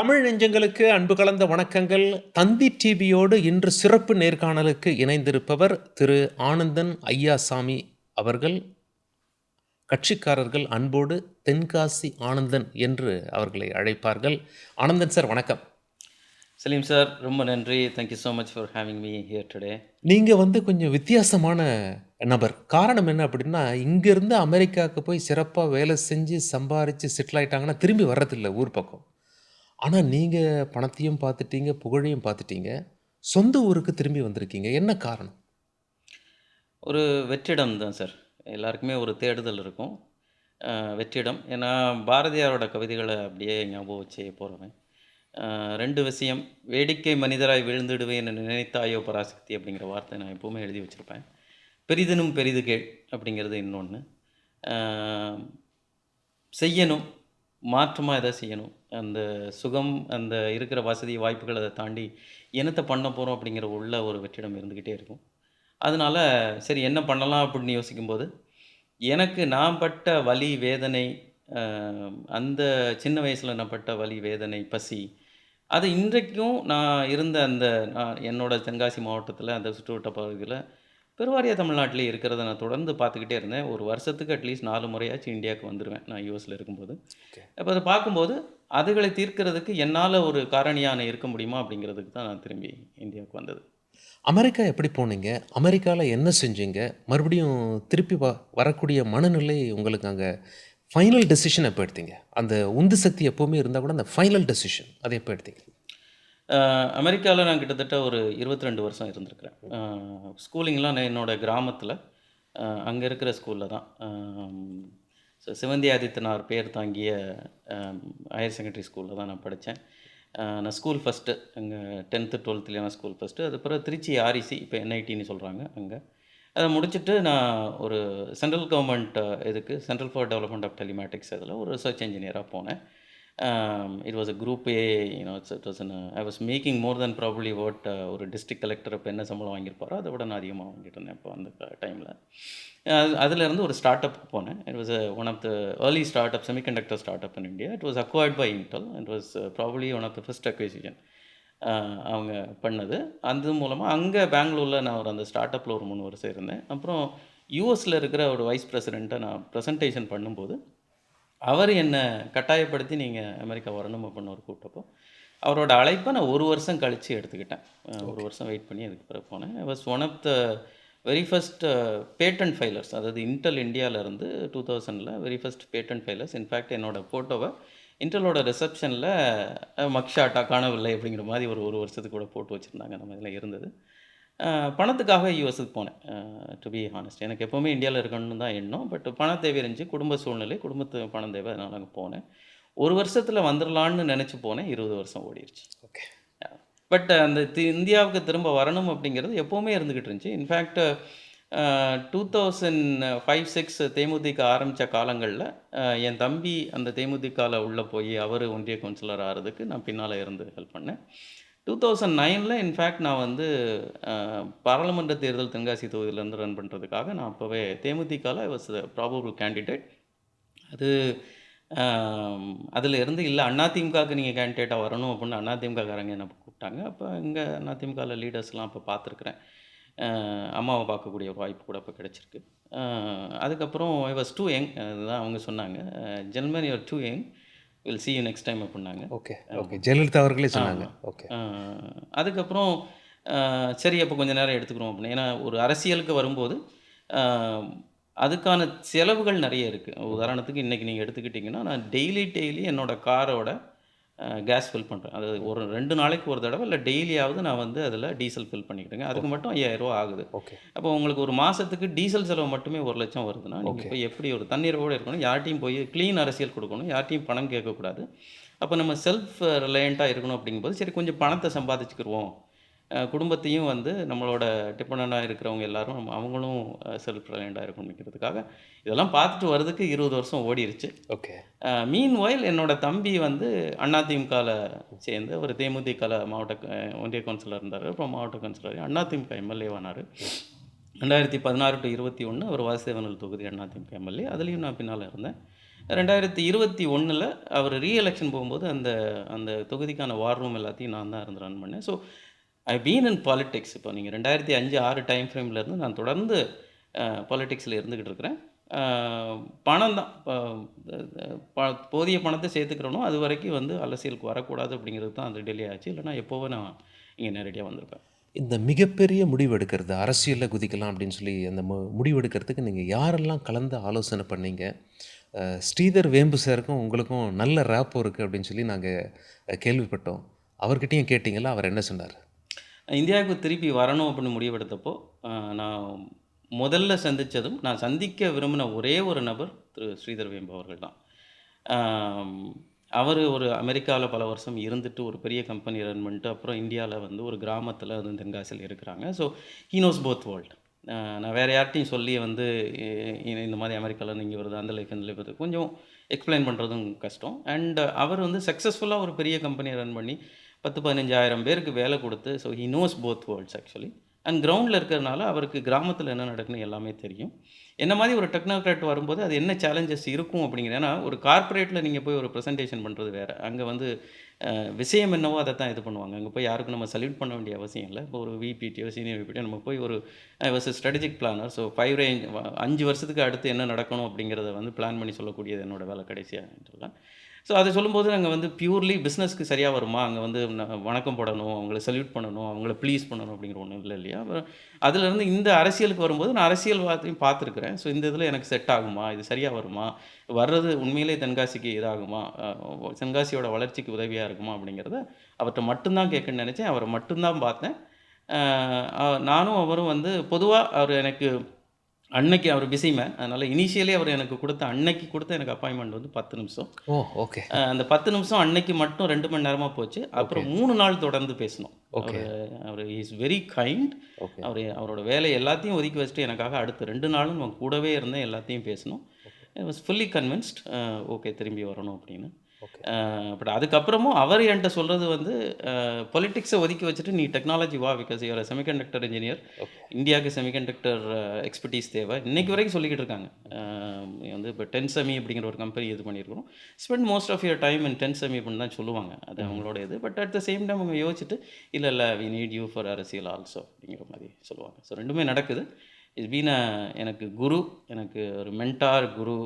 தமிழ் நெஞ்சங்களுக்கு அன்பு கலந்த வணக்கங்கள். தந்தி டிவியோடு இன்று சிறப்பு நேர்காணலுக்கு இணைந்திருப்பவர் திரு ஆனந்தன் ஐயாசாமி அவர்கள். கட்சிக்காரர்கள் அன்போடு தென்காசி ஆனந்தன் என்று அவர்களை அழைப்பார்கள். ஆனந்தன் சார் வணக்கம். சலீம் சார், ரொம்ப நன்றி. Thank you so much for having me here today. நீங்க கொஞ்சம் வித்தியாசமான நபர். காரணம் என்ன அப்படின்னா, இங்கிருந்து அமெரிக்காவுக்கு போய் சிறப்பா வேலை செஞ்சு சம்பாரிச்சு செட்டில் ஆயிட்டாங்கன்னா திரும்பி வர்றதில்ல ஊர் பக்கம். ஆனா நீங்க பணத்தையும் பார்த்துட்டீங்க, புகழையும் பார்த்துட்டீங்க. சொந்த ஊருக்கு திரும்பி வந்திருக்கீங்க. என்ன காரணம்? ஒரு வெற்றிடம் தான் சார். எல்லாருக்குமே ஒரு தேடுதல் இருக்கும். வெற்றிடம். ஏன்னா பாரதியாரோட கவிதைகள அப்படியே ஞாபகம் வச்சே போறவன். 2 விஷயம். "வேடிக்கை மனிதராய் வீழ்ந்திடுவேன் என நினைத்தாயோ பராசக்தி" அப்படிங்கிற வார்த்தை நான் எப்பவுமே எழுதி வச்சிருப்பேன். "பெரிதினும் பெரிது கேள்" அப்படிங்கிறது இன்னொன்னு. அ செய்யணும். மாற்றமா எதாவது செய்யணும். அந்த சுகம், அந்த இருக்கிற வசதி, வாய்ப்புகள் அத தாண்டி என்னத்த பண்ண போறோம் அப்படிங்கிற உள்ள ஒரு வெற்றிடம் இருந்துக்கிட்டே இருக்கும். அதனால சரி என்ன பண்ணலாம் அப்படின்னு யோசிக்கும்போது, எனக்கு நான் பட்ட வலி, வேதனை, அ அந்த சின்ன வயசுல நான் பட்ட வலி, வேதனை, பசி, அது இன்றைக்கும் நான் இருந்த அந்த என்னோட தென்காசி மாவட்டத்தில, அந்த சுற்றுவட்ட பகுதியில பெருவாரியா தமிழ்நாட்டிலே இருக்கிறத நான் தொடர்ந்து பார்த்துக்கிட்டே இருந்தேன். ஒரு வருஷத்துக்கு அட்லீஸ்ட் 4 முறையாச்சும் இந்தியாவுக்கு வந்துருவேன், நான் யுஎஸ்ல இருக்கும்போது. ஓகே. அப்ப அத பார்க்கும்போது, அதுகளை தீர்க்கிறதுக்கு என்னால ஒரு காரணியா நான் இருக்க முடியுமா அப்படிங்கிறதுக்கு தான் நான் திரும்பி இந்தியாவுக்கு வந்தது. அமெரிக்கா எப்படி போனீங்க? அமெரிக்கால என்ன செஞ்சீங்க? மறுபடியும் திருப்பி வரக்கூடிய மனநிலை உங்களுக்கு அங்க ஃபைனல் டெசிஷன் எப்ப எடுத்தீங்க? அந்த உந்து சக்தி எப்பவுமே இருந்தா கூட அந்த ஃபைனல் டெசிஷன் அத எப்ப எடுத்தீங்க? அமெரிக்கால நான் கிட்டத்தட்ட ஒரு 22 வருஷம் இருந்திருக்கிறேன். ஸ்கூலிங்லாம் நான் என்னோட கிராமத்தில, அங்க இருக்கிற ஸ்கூல்ல தான். சிவந்தி ஆதித்தனார் பேர் தாங்கிய ஹையர் செகண்டரி ஸ்கூல்ல தான் நான் படிச்சேன். நான் ஸ்கூல் ஃபர்ஸ்ட்டு. அங்க 10த், 12த்லயும் நான் ஸ்கூல் ஃபர்ஸ்ட்டு. அதுக்கப்புறம் திருச்சி ஆர்இசி, இப்போ என்ஐடின்னு சொல்றாங்க அங்க. அத முடிச்சுட்டு நான் ஒரு சென்ட்ரல் கவர்ன்மெண்ட் இதுக்கு central for development of telematics அதில ஒரு ரிசர்ச் என்ஜினியரா போனேன். It was a group A, it was I was making more than probably what ஒரு டிஸ்ட்ரிக்ட் கலெக்டர் இப்போ என்ன சம்பளம் வாங்கியிருப்பாரோ, அதை விட நான் அதிகமாக வாங்கிட்டு இருந்தேன் அப்போ அந்த டைமில. அதிலேருந்து ஒரு ஸ்டார்ட் அப் போனேன். It was one of the early start up, semiconductor start up in India. It was acquired by Intel. It was probably one of the first acquisition அவங்க பண்ணது. அது மூலமா அங்கே பெங்களூர்ல நான் ஒரு அந்த ஸ்டார்ட் அப்பில் ஒரு 3 வருஷம் இருந்தேன். அப்புறம் யுஎஸ்ல இருக்கிற ஒரு வைஸ் பிரசிடென்ட்ட நான் ப்ரெசன்டேஷன் பண்ணும்போது, அவர் என்ன கட்டாயப்படுத்தி நீங்க அமெரிக்கா வரணும் அப்படின்னு அவர் கூப்பிட்டப்போ, அவரோட அழைப்ப நான் 1 வருஷம் கழிச்சு எடுத்துக்கிட்டேன். 1 வருஷம் வெயிட் பண்ணி அதுக்கு பிறகு போனேன். I was one of the very first patent filers. அதாவது இன்டெல் இந்தியால இருந்து 2000ல very first patent filers. In fact என்னோட ஃபோட்டோவ இன்டெலோட ரிசப்ஷன்ல மக்ஷாட்டா காணவில்லை அப்படிங்கிற மாரி ஒரு 1 வருஷத்துக்கு கூட போட்டு வச்சிருந்தாங்க. நம்ம இதில இருந்தது. பணத்துக்காக யுஎஸ்க்கு போனேன். To be honest. எனக்கு எப்பவுமே இந்தியால இருக்கணும்னு தான் எண்ணம். பட் பண தேவை இருந்துச்சு. குடும்ப சூழ்நிலை, குடும்பத்துக்கு பணம் தேவை. அதனால அங்க போனேன். 1 வருஷத்துல வந்துரலான்னு நெனச்சு போனேன். 20 வருஷம் ஓடிருச்சு. ஓகே. பட் அந்த இந்தியாவுக்கு திரும்ப வரணும் அப்படிங்கிறது எப்பவுமே இருந்துகிட்டு இருந்துச்சு. இன்ஃபேக்ட் 2005, 6 தேமுதிக ஆரம்பிச்ச காலங்கள்ல, என் தம்பி அந்த தேமுதிகல உள்ள போய் அவரு ஒன்றிய கவுன்சிலர் ஆறதுக்கு நான் பின்னால இருந்து ஹெல்ப் பண்ணேன். 2009ல இன்ஃபேக்ட் நான் வந்து பாராளுமன்ற தேர்தல் தென்காசி தொகுதியிலேருந்து ரன் பண்ணுறதுக்காக நான் அப்போவே தேமுதிகல ஐ வாஸ் ப்ராபபிள் கேண்டிடேட். அது அதில் இருந்து இல்லை அதிமுகவுக்கு நீங்கள் கேண்டிடேட்டாக வரணும் அப்படின்னு அதிமுககாரங்க என்ன கூப்பிட்டாங்க. அப்போ இங்கே அதிமுகவில் லீடர்ஸ்லாம் அப்போ பார்த்துருக்குறேன். அம்மாவை பார்க்கக்கூடிய ஒரு வாய்ப்பு கூட அப்போ கிடச்சிருக்கு. அதுக்கப்புறம் ஐ வாஸ் டூ யங். அதுதான் அவங்க சொன்னாங்க, "ஜென்மன் you are too young, will see you next time" அப்படின்னாங்க. Okay, okay. ஜெயலலிதா அவர்களே சொன்னாங்க. ஆமா. ஓகே. அதுக்கப்புறம் சரி அப்போ கொஞ்ச நேரம் எடுத்துக்கிறோம் அப்படின்னு. ஏன்னா ஒரு அரசியலுக்கு வரும்போது, அ அதுக்கான செலவுகள் நெறைய இருக்கு. உதாரணத்துக்கு இன்னைக்கு நீங்க எடுத்துக்கிட்டீங்கன்னா, நான் டெய்லி என்னோட காரோட கேஸ் ஃபில் பண்றேன். அதாவது ஒரு 2 நாளைக்கு ஒரு தடவ இல்ல டெய்லியாவது நான் வந்து அதில டீசல் ஃபில் பண்ணிக்கிட்டேங்க. அதுக்கு மட்டும் ரூ. 5000 ஆகுது. ஓகே. அப்போ உங்களுக்கு ஒரு மாசத்துக்கு டீசல் செலவு மட்டுமே 1,00,000 வருதுன்னா, நீங்க ஓகே. போய் எப்படி ஒரு தண்ணீரோட இருக்கணும், யார்ட்டயும் போய் கிளீன் அரசியல் குடுக்கணும், யார்ட்டயும் பணம் கேட்கக்கூடாது. அப்ப நம்ம செல்ஃப் ரிலையன்ட்டா இருக்கணும் அப்படிங்கும்போது, சரி கொஞ்சம் பணத்த சம்பாதிச்சுக்கிருவோம். குடும்பத்தையும் வந்து நம்மளோட டிபெண்டன்ட்டா இருக்கிறவங்க எல்லாரும் அவங்களும் செல்ஃப் ரிலையன்ட்டா இருக்கணும்ங்கிறதுக்காக, இதெல்லாம் பார்த்துட்டு வரதுக்கு 20 வருஷம் ஓடிருச்சு. ஓகே. மீன்வைல் என்னோட தம்பி வந்து அதிமுகல சேர்ந்து ஒரு தேமுதிகல மாவட்ட ஒன்றிய கவுன்சிலர் இருந்தாரு. அப்புறம் மாவட்ட கவுன்சிலர் அதிமுக எம்எல்ஏவானாரு. 2016 to 21 அவர் வாசுதேவனல் தொகுதி அதிமுக எம்எல்ஏ. அதுலயும் நான் பின்னால இருந்தேன். 2021 அவர் ரீஎலெக்ஷன் போகும்போது அந்த அந்த தொகுதிக்கான வார் ரூம் எல்லாத்தையும் நான் தான் இருந்து ரன் பண்ணேன். So I been in politics. இப்போ நீங்கள் 2005, 6 டைம் ஃப்ரேம்லேருந்து நான் தொடர்ந்து பாலிடிக்ஸில் இருந்துக்கிட்டு இருக்கிறேன். பணம் தான் போதிய பணத்தை சேர்த்துக்கிறனோ அது வரைக்கும் வந்து அரசியலுக்கு வரக்கூடாது அப்படிங்கிறது தான் அது டிலே ஆச்சு. இல்லைனா எப்போவோ நான் இங்கே நேரடியாக வந்திருப்பேன். இந்த மிகப்பெரிய முடிவு எடுக்கிறது, அரசியல்ல குதிக்கலாம் அப்படின்னு சொல்லி அந்த முடிவு எடுக்கிறதுக்கு நீங்க யாரெல்லாம் கலந்து ஆலோசனை பண்ணீங்க? ஸ்ரீதர் வேம்பு சாருக்கும் உங்களுக்கும் நல்ல ரேப்போ இருக்கு அப்படின்னு சொல்லி நாங்க கேள்விப்பட்டோம். அவர்கிட்டயும் கேட்டீங்களா? அவர் என்ன சொன்னாரு? இந்தியாவுக்கு திருப்பி வரணும் அப்படின்னு முடிவெடுத்தப்போ, நான் முதல்ல சந்திச்சதும், நான் சந்திக்க விரும்பின ஒரே ஒரு நபர் திரு ஸ்ரீதர் வேம்பு அவர்கள் தான். அவர் ஒரு அமெரிக்காவில் பல வருஷம் இருந்துட்டு ஒரு பெரிய கம்பெனி ரன் பண்ணிட்டு அப்புறம் இந்தியாவில் வந்து ஒரு கிராமத்தில் வந்து தென்காசியில் இருக்கிறாங்க. So he knows both world. நான் வேறு யார்ட்டையும் சொல்லி வந்து இந்த மாதிரி அமெரிக்காவில் இங்கே வருது அந்த லைஃப் இந்த லைஃப் வருது கொஞ்சம் எக்ஸ்பிளைன் பண்ணுறதும் கஷ்டம். அண்ட் அவர் வந்து சக்ஸஸ்ஃபுல்லாக ஒரு பெரிய கம்பெனியை ரன் பண்ணி 10-15,000 பேருக்கு வேலை கொடுத்து, so he knows both world's actually. And கிரவுண்டில் இருக்கிறதுனால அவருக்கு கிராமத்தில் என்ன நடக்குன்னு எல்லாமே தெரியும். என்ன மாதிரி ஒரு டெக்னோக்ராட் வரும்போது அது என்ன சேலஞ்சஸ் இருக்கும் அப்படிங்கிற, ஏன்னா ஒரு கார்ப்பரேட்டில் நீங்கள் போய் ஒரு ப்ரெசன்டேஷன் பண்ணுறது வேறு. அங்கே வந்து விஷயம் என்னவோ அதை தான் இது பண்ணுவாங்க. அங்கே போய் யாருக்கும் நம்ம சல்யூட் பண்ண வேண்டிய அவசியம் இல்லை. இப்போ ஒரு விபிடியோ சீனியர் விபிடியோ நம்ம போய் ஒரு ஸ்ட்ராட்டஜிக் பிளானர், ஸோ 5 வருஷத்துக்கு அடுத்து என்ன நடக்கணும் அப்படிங்கிறத வந்து பிளான் பண்ணி சொல்லக்கூடியது என்னோடய வேலை கடைசியாக சொல்லலாம். ஸோ அதை சொல்லும்போது நாங்கள் வந்து பியூர்லி பிஸ்னஸ்க்கு சரியாக வருமா, அங்கே வந்து வணக்கம் போடணும், அவங்கள சல்யூட் பண்ணணும், அவங்கள ப்ளீஸ் பண்ணணும் அப்படிங்கிற ஒன்றும் இல்லை இல்லையா. அதுலேருந்து இந்த அரசியலுக்கு வரும்போது நான் அரசியல்வாதத்தையும் பார்த்துருக்குறேன். ஸோ இந்த இதில் எனக்கு செட் ஆகுமா, இது சரியாக வருமா, வர்றது உண்மையிலே தென்காசிக்கு இதாகுமா, தென்காசியோட வளர்ச்சிக்கு உதவியாக இருக்குமா அப்படிங்கிறத அவர்கிட்ட மட்டும்தான் கேட்கணும்னு நினச்சேன். அவரை மட்டும்தான் பார்த்தேன். நானும் அவரும் வந்து பொதுவாக அவர் எனக்கு அன்னைக்கு அவர் பிஸி மேன். அதனால் இனிஷியலி அவர் எனக்கு அன்னைக்கு கொடுத்த எனக்கு அப்பாயின்மெண்ட் வந்து 10 நிமிஷம். ஓ, ஓகே. அந்த 10 நிமிஷம் அன்னைக்கு மட்டும் 2 மணி நேரமாக போச்சு. அப்புறம் 3 நாள் தொடர்ந்து பேசணும். அவர் இஸ் வெரி கைண்ட். அவரோட வேலை எல்லாத்தையும் ஒதுக்கி வச்சுட்டு எனக்காக அடுத்த 2 நாளும் நான் கூடவே இருந்தேன், எல்லாத்தையும் பேசணும். I was fully convinced okay திரும்பி வரணும் அப்படின்னு. பட் அதுக்கப்புறமும் அவர் என்கிட்ட சொல்கிறது வந்து பொலிட்டிக்ஸை ஒதுக்கி வச்சுட்டு நீ டெக்னாலஜி வா, பிகாஸ் யுவர் செமிகண்டக்டர் இன்ஜினியர், இந்தியாவுக்கு செமிகண்டக்டர் எக்ஸ்பர்டீஸ் தேவை. இன்றைக்கி வரைக்கும் சொல்லிக்கிட்டு இருக்காங்க. வந்து இப்போ டென்செமி அப்படிங்கிற ஒரு கம்பெனி இது பண்ணியிருக்கிறோம், spend most of your time in டென்செமி அப்படின்னு தான் சொல்லுவாங்க. அது அவங்களோட இது. But at the same time அவங்க யோசிச்சுட்டு இல்லை வி நீட் யூ ஃபார் அரசியல் ஆல்சோ அப்படிங்கிற மாதிரி சொல்லுவாங்க. ஸோ ரெண்டுமே நடக்குது. இட்ஸ் பீன் எனக்கு குரு, எனக்கு ஒரு மென்டார் குரு,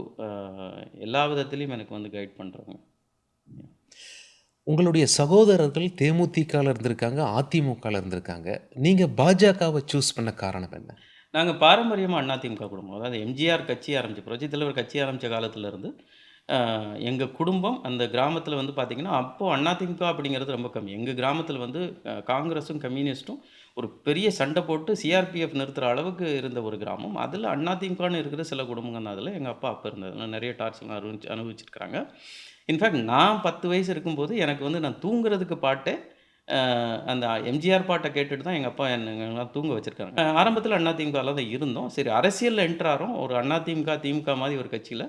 எல்லா விதத்துலேயும் எனக்கு வந்து கைட் பண்ணுறாங்க. உங்களுடைய சகோதரர்கள் தேமுதிகல இருந்திருக்காங்க, அதிமுகல இருந்திருக்காங்க. நீங்க பாஜகவை சூஸ் பண்ண காரணம் என்ன? நாங்கள் பாரம்பரியமாக அதிமுக குடும்பம். அதாவது எம்ஜிஆர் கட்சி ஆரம்பித்த, புரட்சி தலைவர் கட்சி ஆரம்பித்த காலத்திலேருந்து எங்கள் குடும்பம் அந்த கிராமத்தில் வந்து பார்த்திங்கன்னா, அப்போது அதிமுக அப்படிங்கிறது ரொம்ப கம்மி. எங்கள் கிராமத்தில் வந்து காங்கிரஸும் கம்யூனிஸ்ட்டும் ஒரு பெரிய சண்டை போட்டு சிஆர்பிஎஃப் நிறுத்துகிற அளவுக்கு இருந்த ஒரு கிராமம். அதில் அதிமுகன்னு இருக்கிற சில குடும்பங்கள் தான். அதில் எங்கள் அப்பா அப்போ இருந்தது நிறைய டார்ச்சர்லாம் அனுபவிச்சிருக்கிறாங்க. இன்ஃபேக்ட் நான் 10 வயசு இருக்கும்போது எனக்கு வந்து நான் தூங்குறதுக்கு பாட்டே அந்த எம்ஜிஆர் பாட்டை கேட்டுட்டு தான் எங்கள் அப்பா என்னெல்லாம் தூங்க வச்சுருக்காங்க. ஆரம்பத்தில் அதிமுகவில் தான் இருந்தோம். சரி, அரசியலில் என்ட்ரு ஆகிறோம். ஒரு அதிமுக திமுக மாதிரி ஒரு கட்சியில்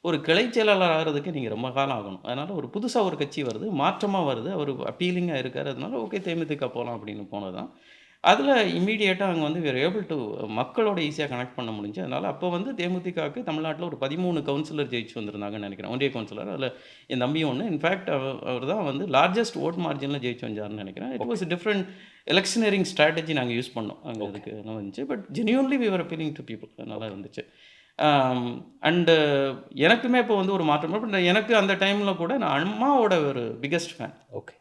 ஒரு கிளை செயலாளர் ஆகிறதுக்கு நீங்கள் ரொம்ப காலம் ஆகணும். அதனால் ஒரு புதுசாக ஒரு கட்சி வருது, மாற்றமாக வருது, அவர் அப்பீலிங்காக இருக்கார், அதனால ஓகே தேமுதிக போகலாம் அப்படின்னு போனது தான். அதில் இம்மீடியேட்டாக அங்கே வந்து வேறு ஏபிள் டு மக்களோட ஈஸியாக கனெக்ட் பண்ண முடிஞ்சு. அதனால் அப்போ வந்து தேமுதிகவுக்கு தமிழ்நாட்டில் ஒரு 13 கவுன்சிலர் ஜெயிச்சு வந்திருந்தாங்கன்னு நினைக்கிறேன், ஒன்றிய கவுன்சிலர். அதில் என் தம்பியும் ஒன்று. இன்ஃபேக்ட் அவர் தான் வந்து லார்ஜஸ்ட் ஓட் மார்ஜினில் ஜெயிச்சு வந்தார்னு நினைக்கிறேன். It was different electioneering strategy நாங்கள் யூஸ் பண்ணோம் அங்கே. அதுக்கு என்ன வந்துச்சு, but genuinely we were appealing to people. அதனால் இருந்துச்சு. அண்டு எனக்குமே இப்போ வந்து ஒரு மாற்றம். பட் எனக்கு அந்த டைமில் கூட நான் அம்மாவோட ஒரு பிக்கஸ்ட் ஃபேன். ஓகே.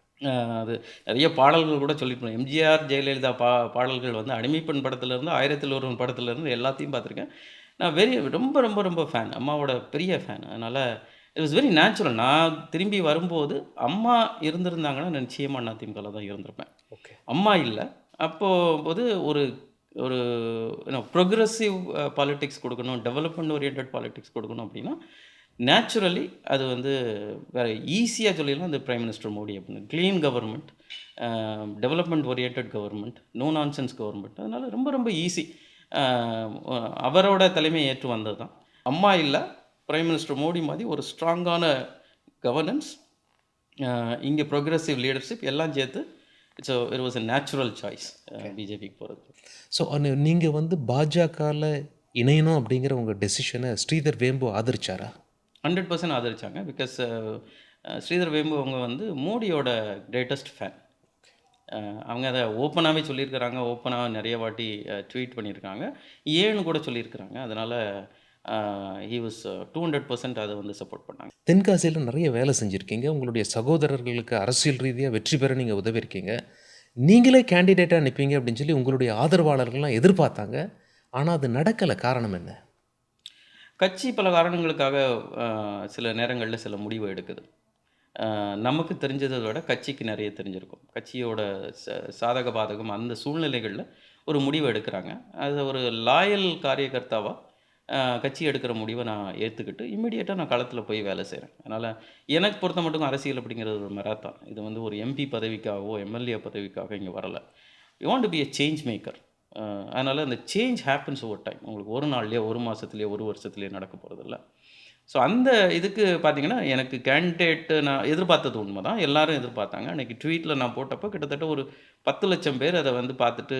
அது நிறைய பாடல்கள் கூட சொல்லியிருப்பேன். எம்ஜிஆர் ஜெயலலிதா பாடல்கள் வந்து அடிமைப்பெண் படத்துலேருந்து 1001 படத்துலேருந்து எல்லாத்தையும் பார்த்துருக்கேன். நான் ரொம்ப ரொம்ப ரொம்ப ஃபேன், அம்மாவோட பெரிய ஃபேன். அதனால் இட் வாஸ் வெரி நேச்சுரல். நான் திரும்பி வரும்போது அம்மா இருந்திருந்தாங்கன்னா நிச்சயமாக அதிமுகவில் தான் இருந்திருப்பேன். ஓகே. அம்மா இல்லை அப்போது ஒரு ஒரு ப்ரொக்ரெசிவ் பாலிட்டிக்ஸ் கொடுக்கணும், டெவலப்மெண்ட் ஓரியன்ட் பாலிட்டிக்ஸ் கொடுக்கணும் அப்படின்னா நேச்சுரலி அது வந்து வேறு ஈஸியாக சொல்லிடலாம். அந்த பிரைம் மினிஸ்டர் மோடி அப்படின்னு clean government, development oriented government, no nonsense government. அதனால் ரொம்ப ரொம்ப ஈஸி. அவரோட தலைமையை ஏற்று வந்தது தான். அம்மா இல்லை, பிரைம் மினிஸ்டர் மோடி மாதிரி ஒரு ஸ்ட்ராங்கான கவர்னன்ஸ், இங்கே ப்ரோக்ரெசிவ் லீடர்ஷிப் எல்லாம் சேர்த்து it was a natural choice பிஜேபிக்கு போகிறது. ஸோ நீங்கள் வந்து பாஜகவில் இணையணும் அப்படிங்கிற உங்கள் டெசிஷனை ஸ்ரீதர் வேம்பு ஆதரிச்சாரா? 100% ஆதரிச்சாங்க. பிகாஸ் ஸ்ரீதர் வேம்பு அவங்க வந்து மோடியோட கிரேட்டஸ்ட் ஃபேன். அவங்க அத ஓப்பனாவே சொல்லியிருக்கிறாங்க. ஓப்பனா நெறைய வாட்டி ட்வீட் பண்ணியிருக்காங்க. ஏன்னு கூட சொல்லியிருக்கிறாங்க. அதனால ஹி வாஸ் 200% அத வந்து சப்போர்ட் பண்ணாங்க. தென்காசியில நிறைய வேலை செஞ்சிருக்கீங்க. உங்களுடைய சகோதரர்களுக்கு அரசியல் ரீதியா வெற்றி பெற நீங்க உதவியிருக்கீங்க. நீங்களே கேண்டிடேட்டா நிப்பீங்க அப்படின்னு சொல்லி உங்களுடைய ஆதரவாளர்கள்லாம் எதிர்பார்த்தாங்க. ஆனா அது நடக்கல. காரணம் என்ன? கட்சி பல காரணங்களுக்காக அ சில நேரங்கள்ல சில முடிவு எடுக்குது. நமக்கு தெரிஞ்சத விட கட்சிக்கு நெறைய தெரிஞ்சிருக்கும். கட்சியோட சாதக பாதகம் அந்த சூழ்நிலைகள்ல ஒரு முடிவு எடுக்குறாங்க. அது ஒரு லாயல் காரியகர்த்தாவா கட்சி எடுக்கிற முடிவ நான் ஏத்துக்கிட்டு, இம்மீடியட்டா நான் களத்தில போய் வேலை செய்றேன். அதனால எனக்கு பொறுத்த மட்டும் அரசியல் அப்படிங்கிறது ஒரு மராத்தான். இது வந்து ஒரு எம்பி பதவிக்காகவோ, எம்எல்ஏ பதவிக்காக இங்க வரல. You want to be a change maker. அதனால அந்த சேஞ்ச் ஹேப்பன்ஸ் ஓவர் டைம். உங்களுக்கு 1 நாள்லயோ, 1 மாசத்துலயோ, 1 வருஷத்துலயோ நடக்க போறதில்ல. ஸோ அந்த இதுக்கு பார்த்தீங்கன்னா, எனக்கு கேண்டிடேட் நான் எதிர்பார்த்தது உண்மதான். எல்லாரும் எதிர்பார்த்தாங்க. அன்னைக்கு ட்வீட்ல நான் போட்டப்போ கிட்டத்தட்ட ஒரு 10,00,000 பேர் அத வந்து பார்த்துட்டு,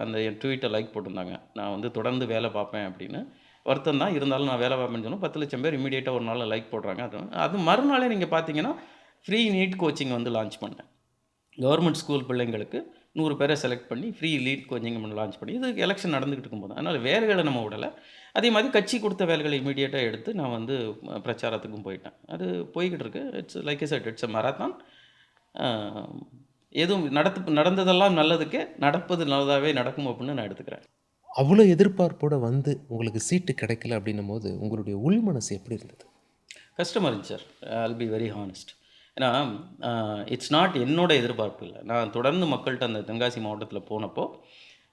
அந்த என் ட்வீட்ட லைக் போட்டிருந்தாங்க. நான் வந்து தொடர்ந்து வேலை பார்ப்பேன் அப்படின்னு. வருத்தம் தான். இருந்தாலும் நான் வேலை பார்ப்பேன்னு சொன்னோம். 10,00,000 பேர் இம்மீடியட்டா ஒரு நாள்ல லைக் போடுறாங்க. அது மறுநாளே நீங்க பார்த்தீங்கன்னா, ஃப்ரீ நீட் கோச்சிங் வந்து லான்ச் பண்ணேன். கவர்மெண்ட் ஸ்கூல் பிள்ளைங்களுக்கு 100 பேரை செலக்ட் பண்ணி ஃப்ரீ லீட் கோச்சிங் லான்ச் பண்ணி இது எலெக்ஷன் நடந்துகிட்டு இருக்கும்போது. அதனால வேலைகள நம்ம விடல. அதே மாதிரி கட்சி குடுத்த வேலைகள இம்மீடியட்டா எடுத்து நான் வந்து பிரச்சாரத்துக்கும் போயிட்டேன். அது போய்க்கிட்டு இருக்கு. It's like I said it's a marathon. அ எதுவும் நடந்ததெல்லாம் நல்லதுக்கே, நடப்பது நல்லதாவே நடக்கும் அப்படின்னு நான் எடுத்துக்கிறேன். அவ்வளோ எதிர்பார்ப்போட வந்து உங்களுக்கு சீட்டு கிடைக்கல அப்படின்னும்போது, உங்களுடைய உள் மனசு எப்படி இருந்தது? கஷ்டமா இருந்துச்சு sir. I'll be very honest. ஏன்னா, இட்ஸ் நாட் என்னோட எதிர்பார்ப்பு இல்ல. நான் தொடர்ந்து மக்கள்ட்ட அந்த தென்காசி மாவட்டத்தில போனப்போ,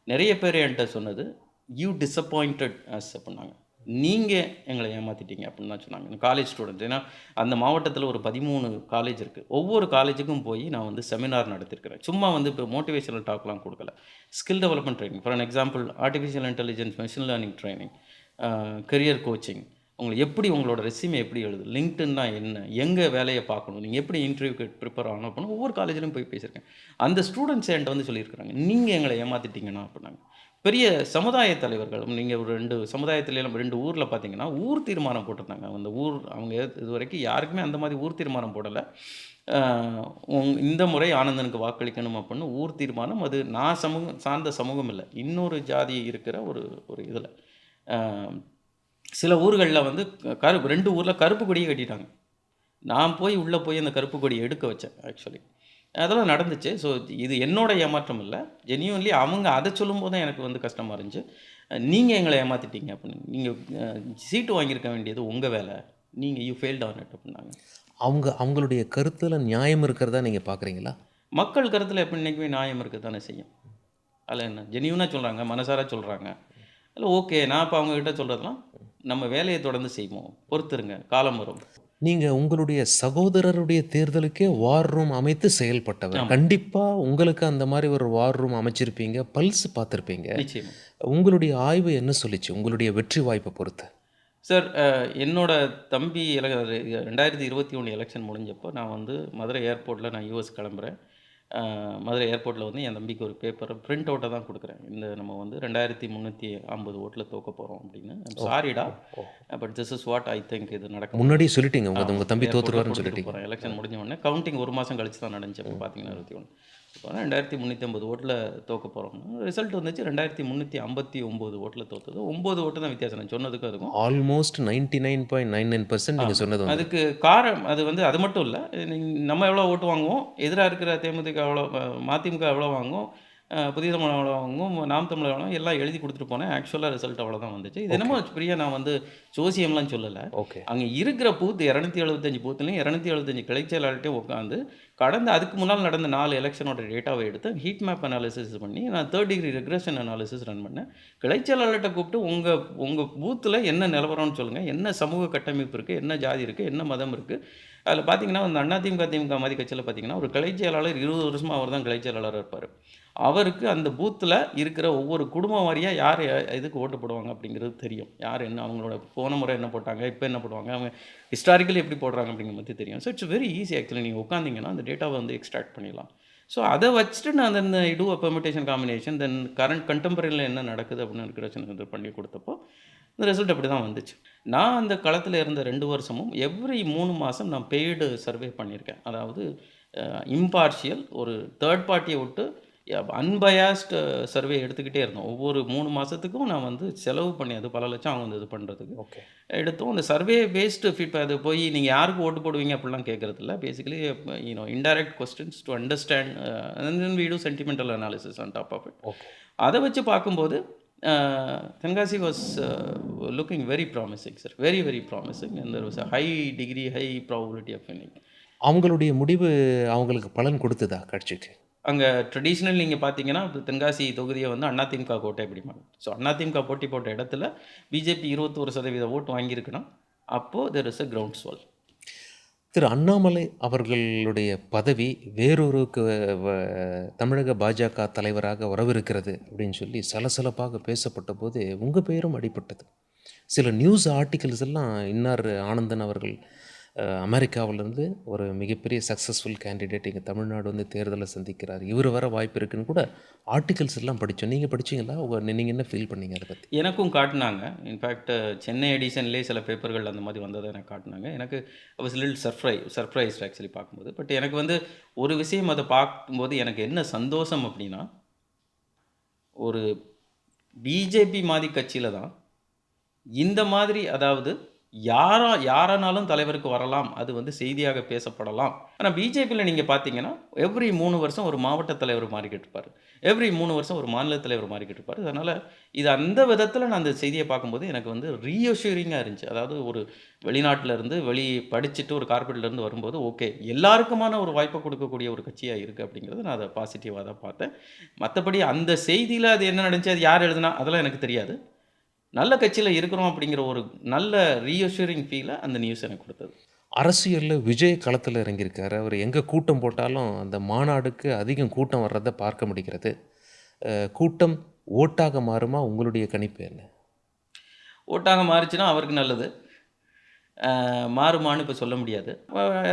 நெறைய பேர் என்ட்ட சொன்னது, "யூ டிசப்பாயிண்டட் அஸ்" அப்டின்னாங்க. "நீங்க எங்கள ஏமாத்திட்டீங்க" அப்டின்னு தான் சொன்னாங்க. College students. ஏன்னா, அந்த மாவட்டத்தில ஒரு 13 காலேஜ் இருக்கு. ஒவ்வொரு காலேஜுக்கும் போய் நான் வந்து செமினார் நடத்தியிருக்கிறேன். சும்மா வந்து இப்போ மோட்டிவேஷனல் டாக்லாம் குடுக்கல. Skill development training. For example artificial intelligence, machine learning training, career coaching. எப்படி உங்களோட ரெஸ்யூமே எப்படி எழுதுது? லிங்க்டின்னா என்ன? எங்க வேலைய பார்க்கணும்? நீங்க எப்படி இன்டர்வியூக்கு ப்ரிப்பேர் ஆகணும்? அப்டின்னு ஒவ்வொரு காலேஜ்லயும் போய் பேசியிருக்கேன். அந்த ஸ்டூடண்ட்ஸ் என்ட்ட வந்து சொல்லியிருக்கிறாங்க. "நீங்க எங்கள ஏமாத்திட்டீங்கண்ணா" அப்டின்னாங்க. பெரிய சமுதாய தலைவர்கள், நீங்க ஒரு 2 சமுதாயத்தில 2 ஊர்ல பார்த்தீங்கன்னா, ஊர் தீர்மானம் போட்டிருந்தாங்க. அந்த ஊர் அவங்க இதுவரைக்கும் யாருக்குமே அந்த மாரி ஊர் தீர்மானம் போடல. அ இந்த முறை ஆனந்தனுக்கு வாக்களிக்கணும் அப்டின்னு ஊர் தீர்மானம். அது நான் சார்ந்த சமூகம் இல்ல. இன்னொரு ஜாதி இருக்கிற ஒரு ஒரு இதுல. அ சில ஊர்கள்ல வந்து 2 ஊர்ல கருப்பு கொடியே கட்டிட்டாங்க. நான் போய் உள்ள போய் அந்த கருப்பு கொடிய எடுக்க வச்சேன் ஆக்சுவலி. அதெல்லாம் நடந்துச்சு. ஸோ இது என்னோட ஏமாற்றம் இல்ல. ஜென்யூன்லி அவங்க அத சொல்லும்போது தான் எனக்கு வந்து கஷ்டமா இருந்துச்சு. நீங்க எங்கள ஏமாத்திட்டீங்க அப்படின்னு. நீங்க அ சீட்டு வாங்கியிருக்க வேண்டியது உங்க வேல. நீங்க யூ ஃபெயில்ட் ஆன் இட் அப்படின்னாங்க. அவங்களுடைய கருத்துல நியாயம் இருக்கிறதா நீங்க பார்க்குறீங்களா? மக்கள் கருத்துல என்னைக்குமே நியாயம் இருக்க தானே செய்யும். அதுல என்ன? ஜென்யூனா சொல்றாங்க, மனசார சொல்றாங்க. அதுல ஓகே. நான் இப்ப அவங்க கிட்ட சொல்றதெல்லாம், நம்ம வேலைய தொடர்ந்து செய்வோம். பொறுத்திருங்க. காலம் வரும். நீங்க உங்களுடைய சகோதரருடைய தேர்தலுக்கே வார் ரூம் அமைத்து செயல்பட்டவர். ஆமா. கண்டிப்பா உங்களுக்கு அந்த மாரி ஒரு வார் ரூம் அமைச்சிருப்பீங்க. பல்ஸ் பார்த்திருப்பீங்க. நிச்சயமா. உங்களுடைய ஆய்வு என்ன சொல்லுச்சு? உங்களுடைய வெற்றி வாய்ப்ப பொறுத்து? சார், என்னோட தம்பி 2021 எலக்ஷன் முடிஞ்சப்போ, நான் வந்து மதுரை ஏர்போர்ட்ல நான் யுஎஸ் கிளம்புறேன். மதுரை ஏர்போர்ட்ல வந்து என் தம்பிக்கு ஒரு பேப்பர பிரிண்ட் அவுட்டா தான் குடுக்குறேன். நம்ம வந்து 2350 ஓட்ல தோக்க போறோம் அப்படின்னு. ஐம் ஓ! சாரிடா. ஓ! ஓ! But this is what I think இது நடக்க போகுது. முன்னாடியே சொல்லிட்டீங்க. உங்க ஆமா. உங்க தம்பி ஏர்போர்ட்ல தோத்துருவாருன்னு குடுத்துட்டு சொல்லிட்டீங்க. போறேன். எலக்ஷன் முடிஞ்ச உடனே கவுண்டிங் 1 மாசம் கழிச்சு தான் நடந்துச்சு. அப்போ பார்த்தீங்கன்னா 21. இப்போ 2350 ஓட்ல தோக்க போறோம்னு. ரிசல்ட் வந்துச்சு 2359 ஓட்ல தோத்தது. 9 ஓட்டு தான் வித்தியாசம். நான் சொன்னதுக்கும் அதுக்கும். ஆல்மோஸ்ட் 99.99% நீங்க ஆமா. சொன்னது வந்திருக்கு. அதுக்கு அது வந்து அது மட்டும் இல்ல. நம்ம எவ்வளோ ஓட்டு வாங்குவோம், எதிரா இருக்கிற தேமுதிக எவ்வளோ, மதிமுக எவ்வளோ வாங்கும், புதிய தமிழகம் எவ்வளோ வாங்கும், நாம் தமிழர் எவ்வளோ, எல்லாம் எழுதி குடுத்துட்டு போனேன். ஆக்சுவலா ரிசல்ட் அவ்வளோதான் வந்துச்சு. இது ஓகே. என்னமோ பிரியா நான் வந்து ஜோசியம்லாம் சொல்லல. ஓகே. அங்க இருக்கிற பூத் 275 பூத்துலயும் 275 கிளைச் செயலாளர்ட்டயும் உட்காந்து, அதுக்கு முன்னால நடந்த 4 எலக்ஷனோட டேட்டாவ எடுத்து ஹீட் மேப் அனாலிசிஸ் பண்ணி, நான் 3 டிகிரி ரெக்ரெஷன் அனாலிசிஸ் ரன் பண்ணேன். கிளைச் செயலாளர்ட்ட கூப்பிட்டு உங்க உங்க பூத்துல என்ன நிலவரம்னு சொல்லுங்க. என்ன சமூக கட்டமைப்பு இருக்கு, என்ன ஜாதி இருக்கு, என்ன மதம் இருக்கு. அதில பார்த்தீங்கன்னா, அந்த அதிமுக, திமுக மாரி கட்சியில பார்த்தீங்கன்னா, ஒரு கிளைச் செயலாளர் 20 வருஷமா அவர் தான் கிளைச் செயலாளரா இருப்பாரு. அவருக்கு அந்த பூத்துல இருக்கிற ஒவ்வொரு குடும்பம் வாரியா யார் எதுக்கு ஓட்டு போடுவாங்க அப்படிங்கிறது தெரியும். யார் என்ன அவங்களோட போன முறை என்ன போட்டாங்க, இப்ப என்ன போடுவாங்க, அவங்க ஹிஸ்டாரிக்கலி எப்படி போடுறாங்க அப்படிங்கிறத பத்தி தெரியும். So it's very easy actually. நீங்க உட்கார்ந்தீங்கன்னா, அந்த டேட்டாவ வந்து எக்ஸ்ட்ராக்ட் பண்ணிடலாம். ஸோ அத வச்சுட்டு நான் தென் ஐ டூ அ பெர்முடேஷன் காம்பினேஷன் தென் கரண்ட் கன்டெம்பரரில என்ன நடக்குது அப்படின்னு இருக்கிற பண்ணி குடுத்தப்போ, அந்த ரிசல்ட் அப்படி தான் வந்துச்சு. நான் அந்த களத்தில இருந்த 2 வருஷமும் எவ்ரி 3 மாசம் நான் பெய்டு சர்வே பண்ணியிருக்கேன். அதாவது இம்பார்ஷியல் ஒரு தேர்ட் பார்ட்டிய விட்டு அன்பயாஸ்டு சர்வே எடுத்துக்கிட்டே இருந்தோம். ஒவ்வொரு 3 மாசத்துக்கும் நான் வந்து செலவு பண்ணி அது பல லட்சம் ஆகும் இது பண்றதுக்கு. ஓகே. எடுத்தோம். அந்த சர்வே பேஸ்டு ஃபீட்பேக் அது போய் நீங்க யாருக்கு ஓட்டு போடுவீங்க அப்படிலாம் கேட்கறதில்ல. Basically indirect questions to understand and then we do sentimental analysis on top of it. Okay. அத வச்சு பார்க்கும்போது Tenkasi was looking very promising sir. Very very promising and there was a high degree, high probability of winning. அவங்களுடைய முடிவு அவங்களுக்கு பலன் கொடுத்ததா கட்சிக்கு? அங்க ட்ரெடிஷனல் நீங்க பார்த்தீங்கன்னா, தென்காசி தொகுதிய வந்து அதிமுக கோட்டை அப்படிம்பாங்க. ஸோ அதிமுக போட்டி போட்ட இடத்துல பிஜேபி 21% ஓட்டு வாங்கியிருக்குன்னா, அப்போ there is a ground ஸ்வால். Thiru Annamalai அவர்களுடைய பதவி வேறொரு தமிழக பாஜக தலைவராக வரவிருக்கிறது அப்படின்னு சொல்லி சலசலப்பாக பேசப்பட்டபோது உங்கள் பெயரும் அடிபட்டது. சில நியூஸ் ஆர்டிகல்ஸ் எல்லாம் இன்னார் ஆனந்தன் அவர்கள் அமெரிக்காவிலேருந்து ஒரு மிகப்பெரிய சக்ஸஸ்ஃபுல் கேண்டிடேட் இங்கே தமிழ்நாடு வந்து தேர்தலை சந்திக்கிறார், இவர் வர வாய்ப்பு இருக்குன்னு கூட ஆர்டிகல்ஸ் எல்லாம் படித்தோம். நீங்கள் படிச்சீங்களா? நீங்கள் என்ன ஃபீல் பண்ணீங்க அதை பற்றி? எனக்கும் காட்டுனாங்க. இன்ஃபேக்ட் சென்னை எடிஷன்லேயே சில பேப்பர்கள் அந்த மாதிரி வந்ததை எனக்கு காட்டுனாங்க. எனக்கு வாஸ் லிட்டில் சர்ப்ரைஸ்ட் ஆக்சுவலி பார்க்கும்போது. பட் எனக்கு வந்து ஒரு விஷயம் அதை பார்க்கும்போது எனக்கு என்ன சந்தோஷம் அப்படின்னா, ஒரு பிஜேபி மாதிரி கட்சியில தான் இந்த மாதிரி அதாவது யாரானாலும் தலைவருக்கு வரலாம். அது வந்து செய்தியாக பேசப்படலாம். ஆனா பிஜேபியில நீங்க பார்த்தீங்கன்னா, எவ்ரி 3 வருஷம் ஒரு மாவட்ட தலைவர் மாறிக்கிட்டு இருப்பாரு. எவ்ரி 3 வருஷம் ஒரு மாநில தலைவர் மாறிக்கிட்டு இருப்பாரு. அதனால இது அந்த விதத்தில நான் அந்த செய்திய பார்க்கும்போது எனக்கு வந்து ரீஅஷ்யூரிங்கா இருந்துச்சு. அதாவது ஒரு வெளிநாட்டில இருந்து படிச்சுட்டு ஒரு கார்ப்பரேட்ல இருந்து வரும்போது, ஓகே எல்லாருக்குமான ஒரு வாய்ப்ப கொடுக்கக்கூடிய ஒரு கட்சியா இருக்கு அப்படிங்கிறது நான் அத பாசிட்டிவா தான் பார்த்தேன். மத்தபடி அந்த செய்தியில அது என்ன நடந்துச்சு, அது யார் எழுதுனா அதெல்லாம் எனக்கு தெரியாது. நல்ல கட்சியில இருக்கிறோம் அப்படிங்கிற ஒரு நல்ல ரீஅஷ்யூரிங் ஃபீல அந்த நியூஸ் எனக்கு கொடுத்தது. அரசியலில் விஜய் களத்தில் இறங்கியிருக்காரு. அவர் எங்கே கூட்டம் போட்டாலும் அந்த மாநாடுக்கு அதிகம் கூட்டம் வர்றதை பார்க்க முடிகிறது. கூட்டம் ஓட்டாக மாறுமா? உங்களுடைய கணிப்பு என்ன? ஓட்டாக மாறுச்சுன்னா அவருக்கு நல்லது. மாறுமான்னு இப்போ சொல்ல முடியாது.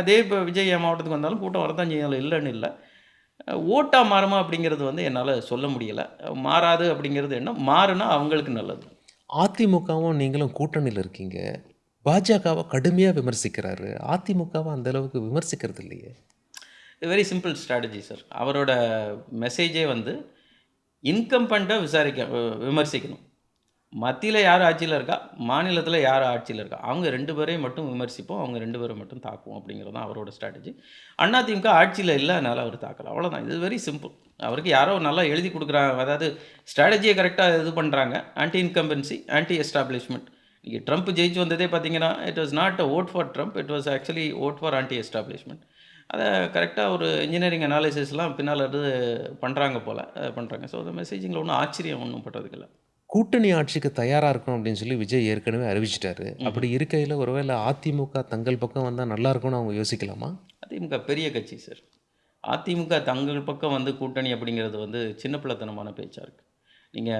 அதே இப்போ விஜய் என் மாவட்டத்துக்கு வந்தாலும் கூட்டம் வரத்தான் செய்யும். அதில இல்லன்னு இல்ல. ஓட்டா மாறுமா அப்படிங்கிறது வந்து என்னால சொல்ல முடியல. மாறாது அப்படிங்கிறது என்ன, மாறுனா அவங்களுக்கு நல்லது. அதிமுகவும் நீங்களும் கூட்டணியில் இருக்கீங்க. பாஜகவை கடுமையாக விமர்சிக்கிறாரு. அதிமுகவை அந்த அளவுக்கு விமர்சிக்கிறது இல்லையே. Very simple strategy sir. அவரோட மெசேஜே வந்து இன்கம்பன்ட்ட விமர்சிக்கணும். மத்தியில யார் ஆட்சியில இருக்கா, மாநிலத்தில யார் ஆட்சியில இருக்கா, அவங்க 2 பேரையும் மட்டும் விமர்சிப்போம். அவங்க 2 பேரை மட்டும் தாக்குவோம் அப்படிங்கிறது தான் அவரோட ஸ்ட்ராட்டஜி. அதிமுக ஆட்சியில இல்ல, அதனால அவர் தாக்கல. அவ்வளோதான். இது வெரி சிம்பிள். அவருக்கு யாரோ நல்லா எழுதி குடுக்குறாங்க. அதாவது ஸ்ட்ராட்டஜிய கரெக்ட்டா இது பண்றாங்க. Anti incumbency, anti establishment. நீங்க ட்ரம்ப் ஜெயிச்சு வந்ததே பார்த்தீங்கன்னா, it was not a vote for Trump. It was actually vote for anti establishment. அத கரெக்ட்டா ஒரு இன்ஜினியரிங் அனாலிசிஸ்லாம் பின்னால இருந்து பண்றாங்க போல. பண்றாங்க. ஸோ அந்த மெசேஜிங்கில ஒண்ணும் ஆச்சரியம் ஒண்ணும் படுறதுக்கு இல்ல. கூட்டணி ஆட்சிக்கு தயாராக இருக்கும் அப்படின்னு சொல்லி விஜய் ஏற்கனவே அறிவிச்சிட்டாரு. அப்படி இருக்கையில் ஒருவேளை அதிமுக தங்கள் பக்கம் வந்தால் நல்லா இருக்கும்னு அவங்க யோசிக்கலாமா? அதிமுக பெரிய கட்சி சார். அதிமுக தங்கள் பக்கம் வந்து கூட்டணி அப்படிங்கிறது வந்து சின்ன பிள்ளைத்தனமான பேச்சா இருக்கு. நீங்க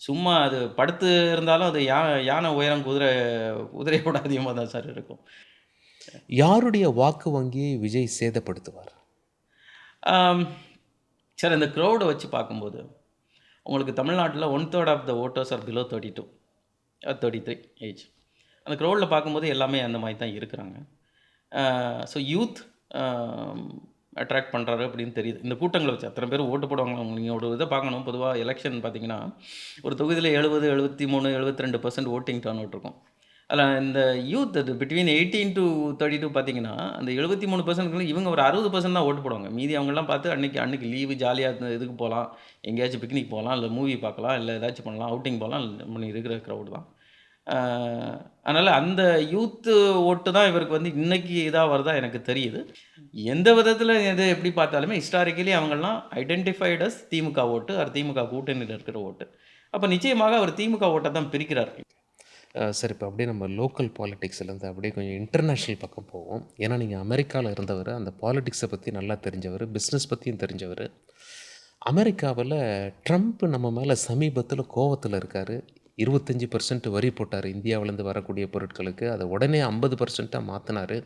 சும்மா அது படுத்து இருந்தாலும் அது யானை உயரம் குதிரையோட அதிகமா தான் சார் இருக்கும். யாருடைய வாக்கு வங்கியை விஜய் சேதப்படுத்துவார்? ஆம், சார் இந்த க்ரௌட வச்சு பார்க்கும்போது, உங்களுக்கு தமிழ்நாட்டில 1/3 of the voters are below 32 or 33 age. அந்த க்ரௌட்ல பார்க்கும்போது எல்லாமே அந்த மாரி தான் இருக்கிறாங்க. ஸோ யூத் அட்ராக்ட் பண்றாரு அப்படின்னு தெரியுது. இந்த கூட்டங்கள வச்சு அத்தனை பேர் ஓட்டு போடுவாங்க. நீங்க ஒரு இத பார்க்கணும். பொதுவா எலக்ஷன் பார்த்தீங்கன்னா, ஒரு தொகுதியில 70, 73, 72% வோட்டிங் டர்ன் அவுட் இருக்கும். அதில இந்த யூத் அது பிட்வீன் 18 டூ 32 பார்த்தீங்கன்னா, அந்த 73% இவங்க ஒரு 60% தான் ஓட்டு போடுவாங்க. மீதி அவங்கலாம் பார்த்து அன்னைக்கு லீவு ஜாலியா இதுக்கு போலாம். எங்கேயாச்சும் பிக்னிக் போலாம், இல்ல மூவி பார்க்கலாம், இல்ல ஏதாச்சும் பண்ணலாம், அவுட்டிங் போலாம் பண்ணி இருக்கிற கிரவுட் தான். அ அதனால அந்த யூத் ஓட்டு தான் இவருக்கு வந்து இன்னைக்கு இதா வருதா எனக்கு தெரியுது. எந்த விதத்தில எது எப்படி பார்த்தாலுமே ஹிஸ்டாரிக்கலி அவங்கலாம் ஐடென்டிஃபைட் அஸ் திமுக ஓட்டு ஆர் திமுக கூட்டணியில இருக்கிற ஓட்டு. அப்ப நிச்சயமாக அவர் திமுக ஓட்ட தான் பிரிக்கிறார். சரி, இப்போ அப்படியே நம்ம லோக்கல் பாலிட்டிக்ஸ்லேருந்து அப்படியே கொஞ்சம் இன்டர்நேஷ்னல் பக்கம் போவோம். ஏன்னா நீங்கள் அமெரிக்காவில் இருந்தவர், அந்த பாலிட்டிக்ஸை பற்றி நல்லா தெரிஞ்சவர், பிஸ்னஸ் பற்றியும் தெரிஞ்சவர். அமெரிக்காவில் ட்ரம்ப் நம்ம மேலே சமீபத்தில் கோவத்தில் இருக்கார். 25% வரி போட்டார் இந்தியாவிலேருந்து வரக்கூடிய பொருட்களுக்கு. அதை உடனே 50%ஆக மாற்றினார்.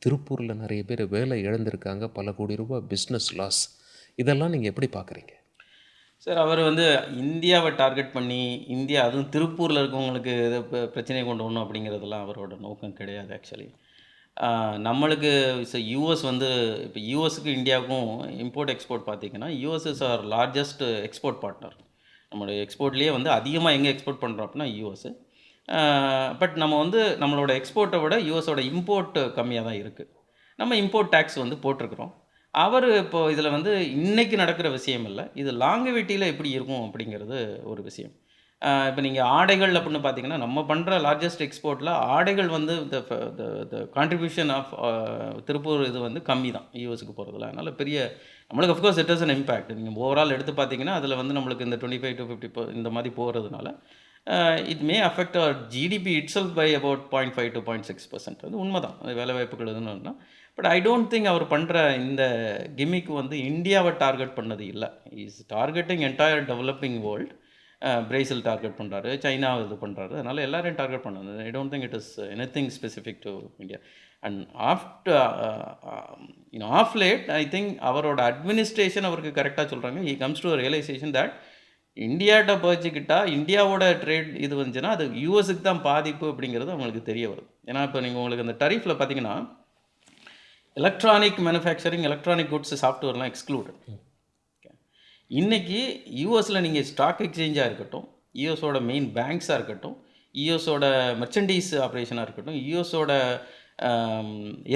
திருப்பூரில் நிறைய பேர் வேலை இழந்திருக்காங்க. பல கோடி ரூபாய் பிஸ்னஸ் லாஸ். இதெல்லாம் நீங்கள் எப்படி பார்க்குறீங்க? சார் அவர் வந்து இந்தியாவை டார்கெட் பண்ணி, இந்தியா அதுவும் திருப்பூர்ல இருக்கவங்களுக்கு இது பிரச்சனைய கொண்டு வரணும் அப்படிங்கிறதெல்லாம் அவரோட நோக்கம் கிடையாது ஆக்சுவலி. நம்மளுக்கு யுஎஸ் வந்து இப்ப யுஎஸ்‌க்கு இந்தியாவுக்கும் இம்போர்ட், எக்ஸ்போர்ட் பார்த்தீங்கன்னா, US is our largest export partner. நம்மளுடைய எக்ஸ்போர்ட்லயே வந்து அதிகமா எங்க எக்ஸ்போர்ட் பண்றோம் அப்படின்னா யுஎஸ். பட் நம்ம வந்து நம்மளோட எக்ஸ்போர்ட்ட விட யுஎஸோட இம்போர்ட் கம்மியா தான் இருக்கு. நம்ம இம்போர்ட் டாக்ஸ் வந்து போட்டிருக்கிறோம். அவரு இப்போ இதில வந்து இன்னைக்கு நடக்கிற விஷயம் இல்ல. இது லாங்கவிட்டில எப்படி இருக்கும் அப்படிங்கிறது ஒரு விஷயம். இப்ப நீங்க ஆடைகள் அப்படின்னு பார்த்தீங்கன்னா, நம்ம பண்ற லார்ஜஸ்ட் எக்ஸ்போர்ட்ல ஆடைகள் வந்து த ஃப the the contribution of Tiruppur இது வந்து கம்மி தான் யுஎஸ்‌க்கு போறதுல. அதனால பெரிய நம்மளுக்கு of course it has an impact. நீங்க ஓவரால் எடுத்து பார்த்தீங்கன்னா, அதில வந்து நம்மளுக்கு இந்த 25-50 இந்த மாரி போறதுனால, it may affect our GDP itself by about 0.5 to 0.6%. அது உண்மதான். அது வேலைவாய்ப்புகள் இதுன்னா. பட் ஐ டோன்ட் திங்க் அவர் பண்ற இந்த கிம்மிக் வந்து இந்தியாவ டார்கெட் பண்ணது இல்ல. He is targeting entire developing world. Brazil target பண்றாரு. சைனா இது பண்றாரு. அதனால எல்லாரையும் டார்கெட் பண்ணது. I don't think it is anything specific to India. And after of late I think அவரோட அட்மினிஸ்ட்ரேஷன் அவருக்கு கரெக்ட்டா சொல்றாங்க. He comes to a realization that இந்தியாட்ட பர்ச்சுக்கிட்டா இந்தியாவோட ட்ரேட் இது வந்துச்சுன்னா, அது யுஎஸ்‌க்கு தான் பாதிப்பு அப்படிங்கிறது அவங்களுக்கு தெரிய வருது. ஏன்னா, இப்ப நீங்க உங்களுக்கு அந்த டரிஃப்ல பார்த்தீங்கன்னா, எலக்ட்ரானிக் மேனுஃபேக்சரிங், எலக்ட்ரானிக் குட்ஸ், சாஃப்ட்வேர்லாம் எக்ஸ்க்ளூடட். இன்னைக்கு யுஎஸ்ல நீங்க ஸ்டாக் எக்ஸ்சேஞ்சா இருக்கட்டும், யுஎஸோட மெயின் பேங்க்ஸா இருக்கட்டும், யுஎஸோட மெர்ச்சன்டைஸ் ஆப்பரேஷனா இருக்கட்டும், யுஎஸோட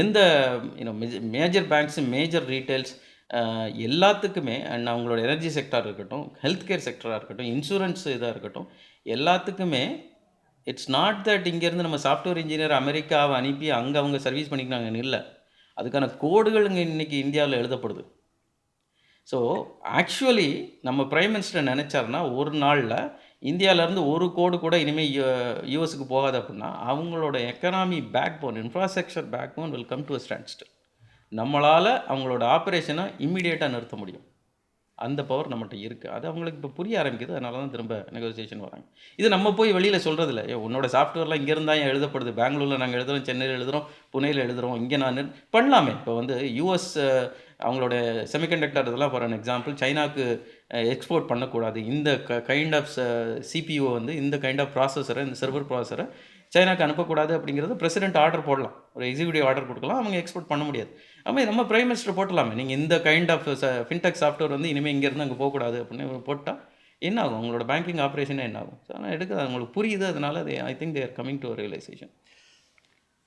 எந்த மேஜர் பேங்க்ஸ், மேஜர் ரீட்டெயில்ஸ் எல்லாத்துக்குமே அண்ட் அவங்களோட எனர்ஜி செக்டார் இருக்கட்டும், ஹெல்த் கேர் செக்டரா இருக்கட்டும், இன்சூரன்ஸ் இதா இருக்கட்டும், எல்லாத்துக்குமே இட்ஸ் நாட் தட் இங்கேருந்து நம்ம சாஃப்ட்வேர் இன்ஜினியர் அமெரிக்காவ அனுப்பி அங்க அவங்க சர்வீஸ் பண்ணிக்கிறாங்கன்னு இல்ல. அதுக்கான கோடுகள் இங்க இன்னைக்கு இந்தியாவுல எழுதப்படுது. ஸோ, ஆக்சுவலி நம்ம பிரைம் மினிஸ்டர் நெனைச்சாருன்னா, ஒரு நாள்ல இந்தியாவிலேருந்து ஒரு கோடு கூட இனிமே யுஎஸ்‌க்கு போகாது அப்புட்ன்னா, அவங்களோட economy backbone, infrastructure backbone will come to a standstill. நம்மளால அவங்களோட ஆப்பரேஷன இம்மீடியேட்டா நிறுத்த முடியும். அந்த பவர் நம்மட்ட இருக்கு. அது அவங்களுக்கு இப்போ புரிய ஆரம்பிக்குது. அதனால தான் திரும்ப நெகோசியேஷன் வராங்க. இது நம்ம போய் வெளியில சொல்றதில்ல. உன்னோட சாஃப்ட்வேர்லாம் இங்க இருந்தா ஏன் எழுதப்படுது? பெங்களூர்ல நாங்க எழுதுறோம், சென்னையில எழுதுறோம், புனேல எழுதுறோம். இங்க நான் பண்ணலாமே. இப்போ வந்து யுஎஸ் அவங்களோட செமிகண்டக்டர் இதெல்லாம் ஃபார் அன் எக்ஸாம்பிள் சைனாக்கு எக்ஸ்போர்ட் பண்ணக்கூடாது. இந்த கைண்ட் ஆஃப் சிபியூ வந்து இந்த கைண்ட் ஆஃப் ப்ராசஸர, இந்த சர்வர் ப்ராசஸர சைனாக்கு அனுப்பக்கூடாது அப்படிங்கிறது பிரசிடென்ட் ஆர்டர் போடலாம். ஒரு எக்ஸிக்யூட்டிவ் ஆர்டர் குடுக்கலாம். அவங்க எக்ஸ்போர்ட் பண்ண முடியாது. அதுமாரி நம்ம பிரைம் மினிஸ்டர் போட்டுடலாமே. நீங்க இந்த கைண்ட் ஆஃப் ஃபின்டெக் சாஃப்ட்வேர் வந்து இனிமே இங்கேருந்து அங்க போக்கூடாது அப்படின்னு போட்டா, என்ன ஆகும்? உங்களோட பேங்கிங் ஆப்பரேஷனே என்ன ஆகும்? ஸோ ஆனா எடுக்குது அவங்களுக்கு புரியுது. அதனால I think they are coming to a realisation.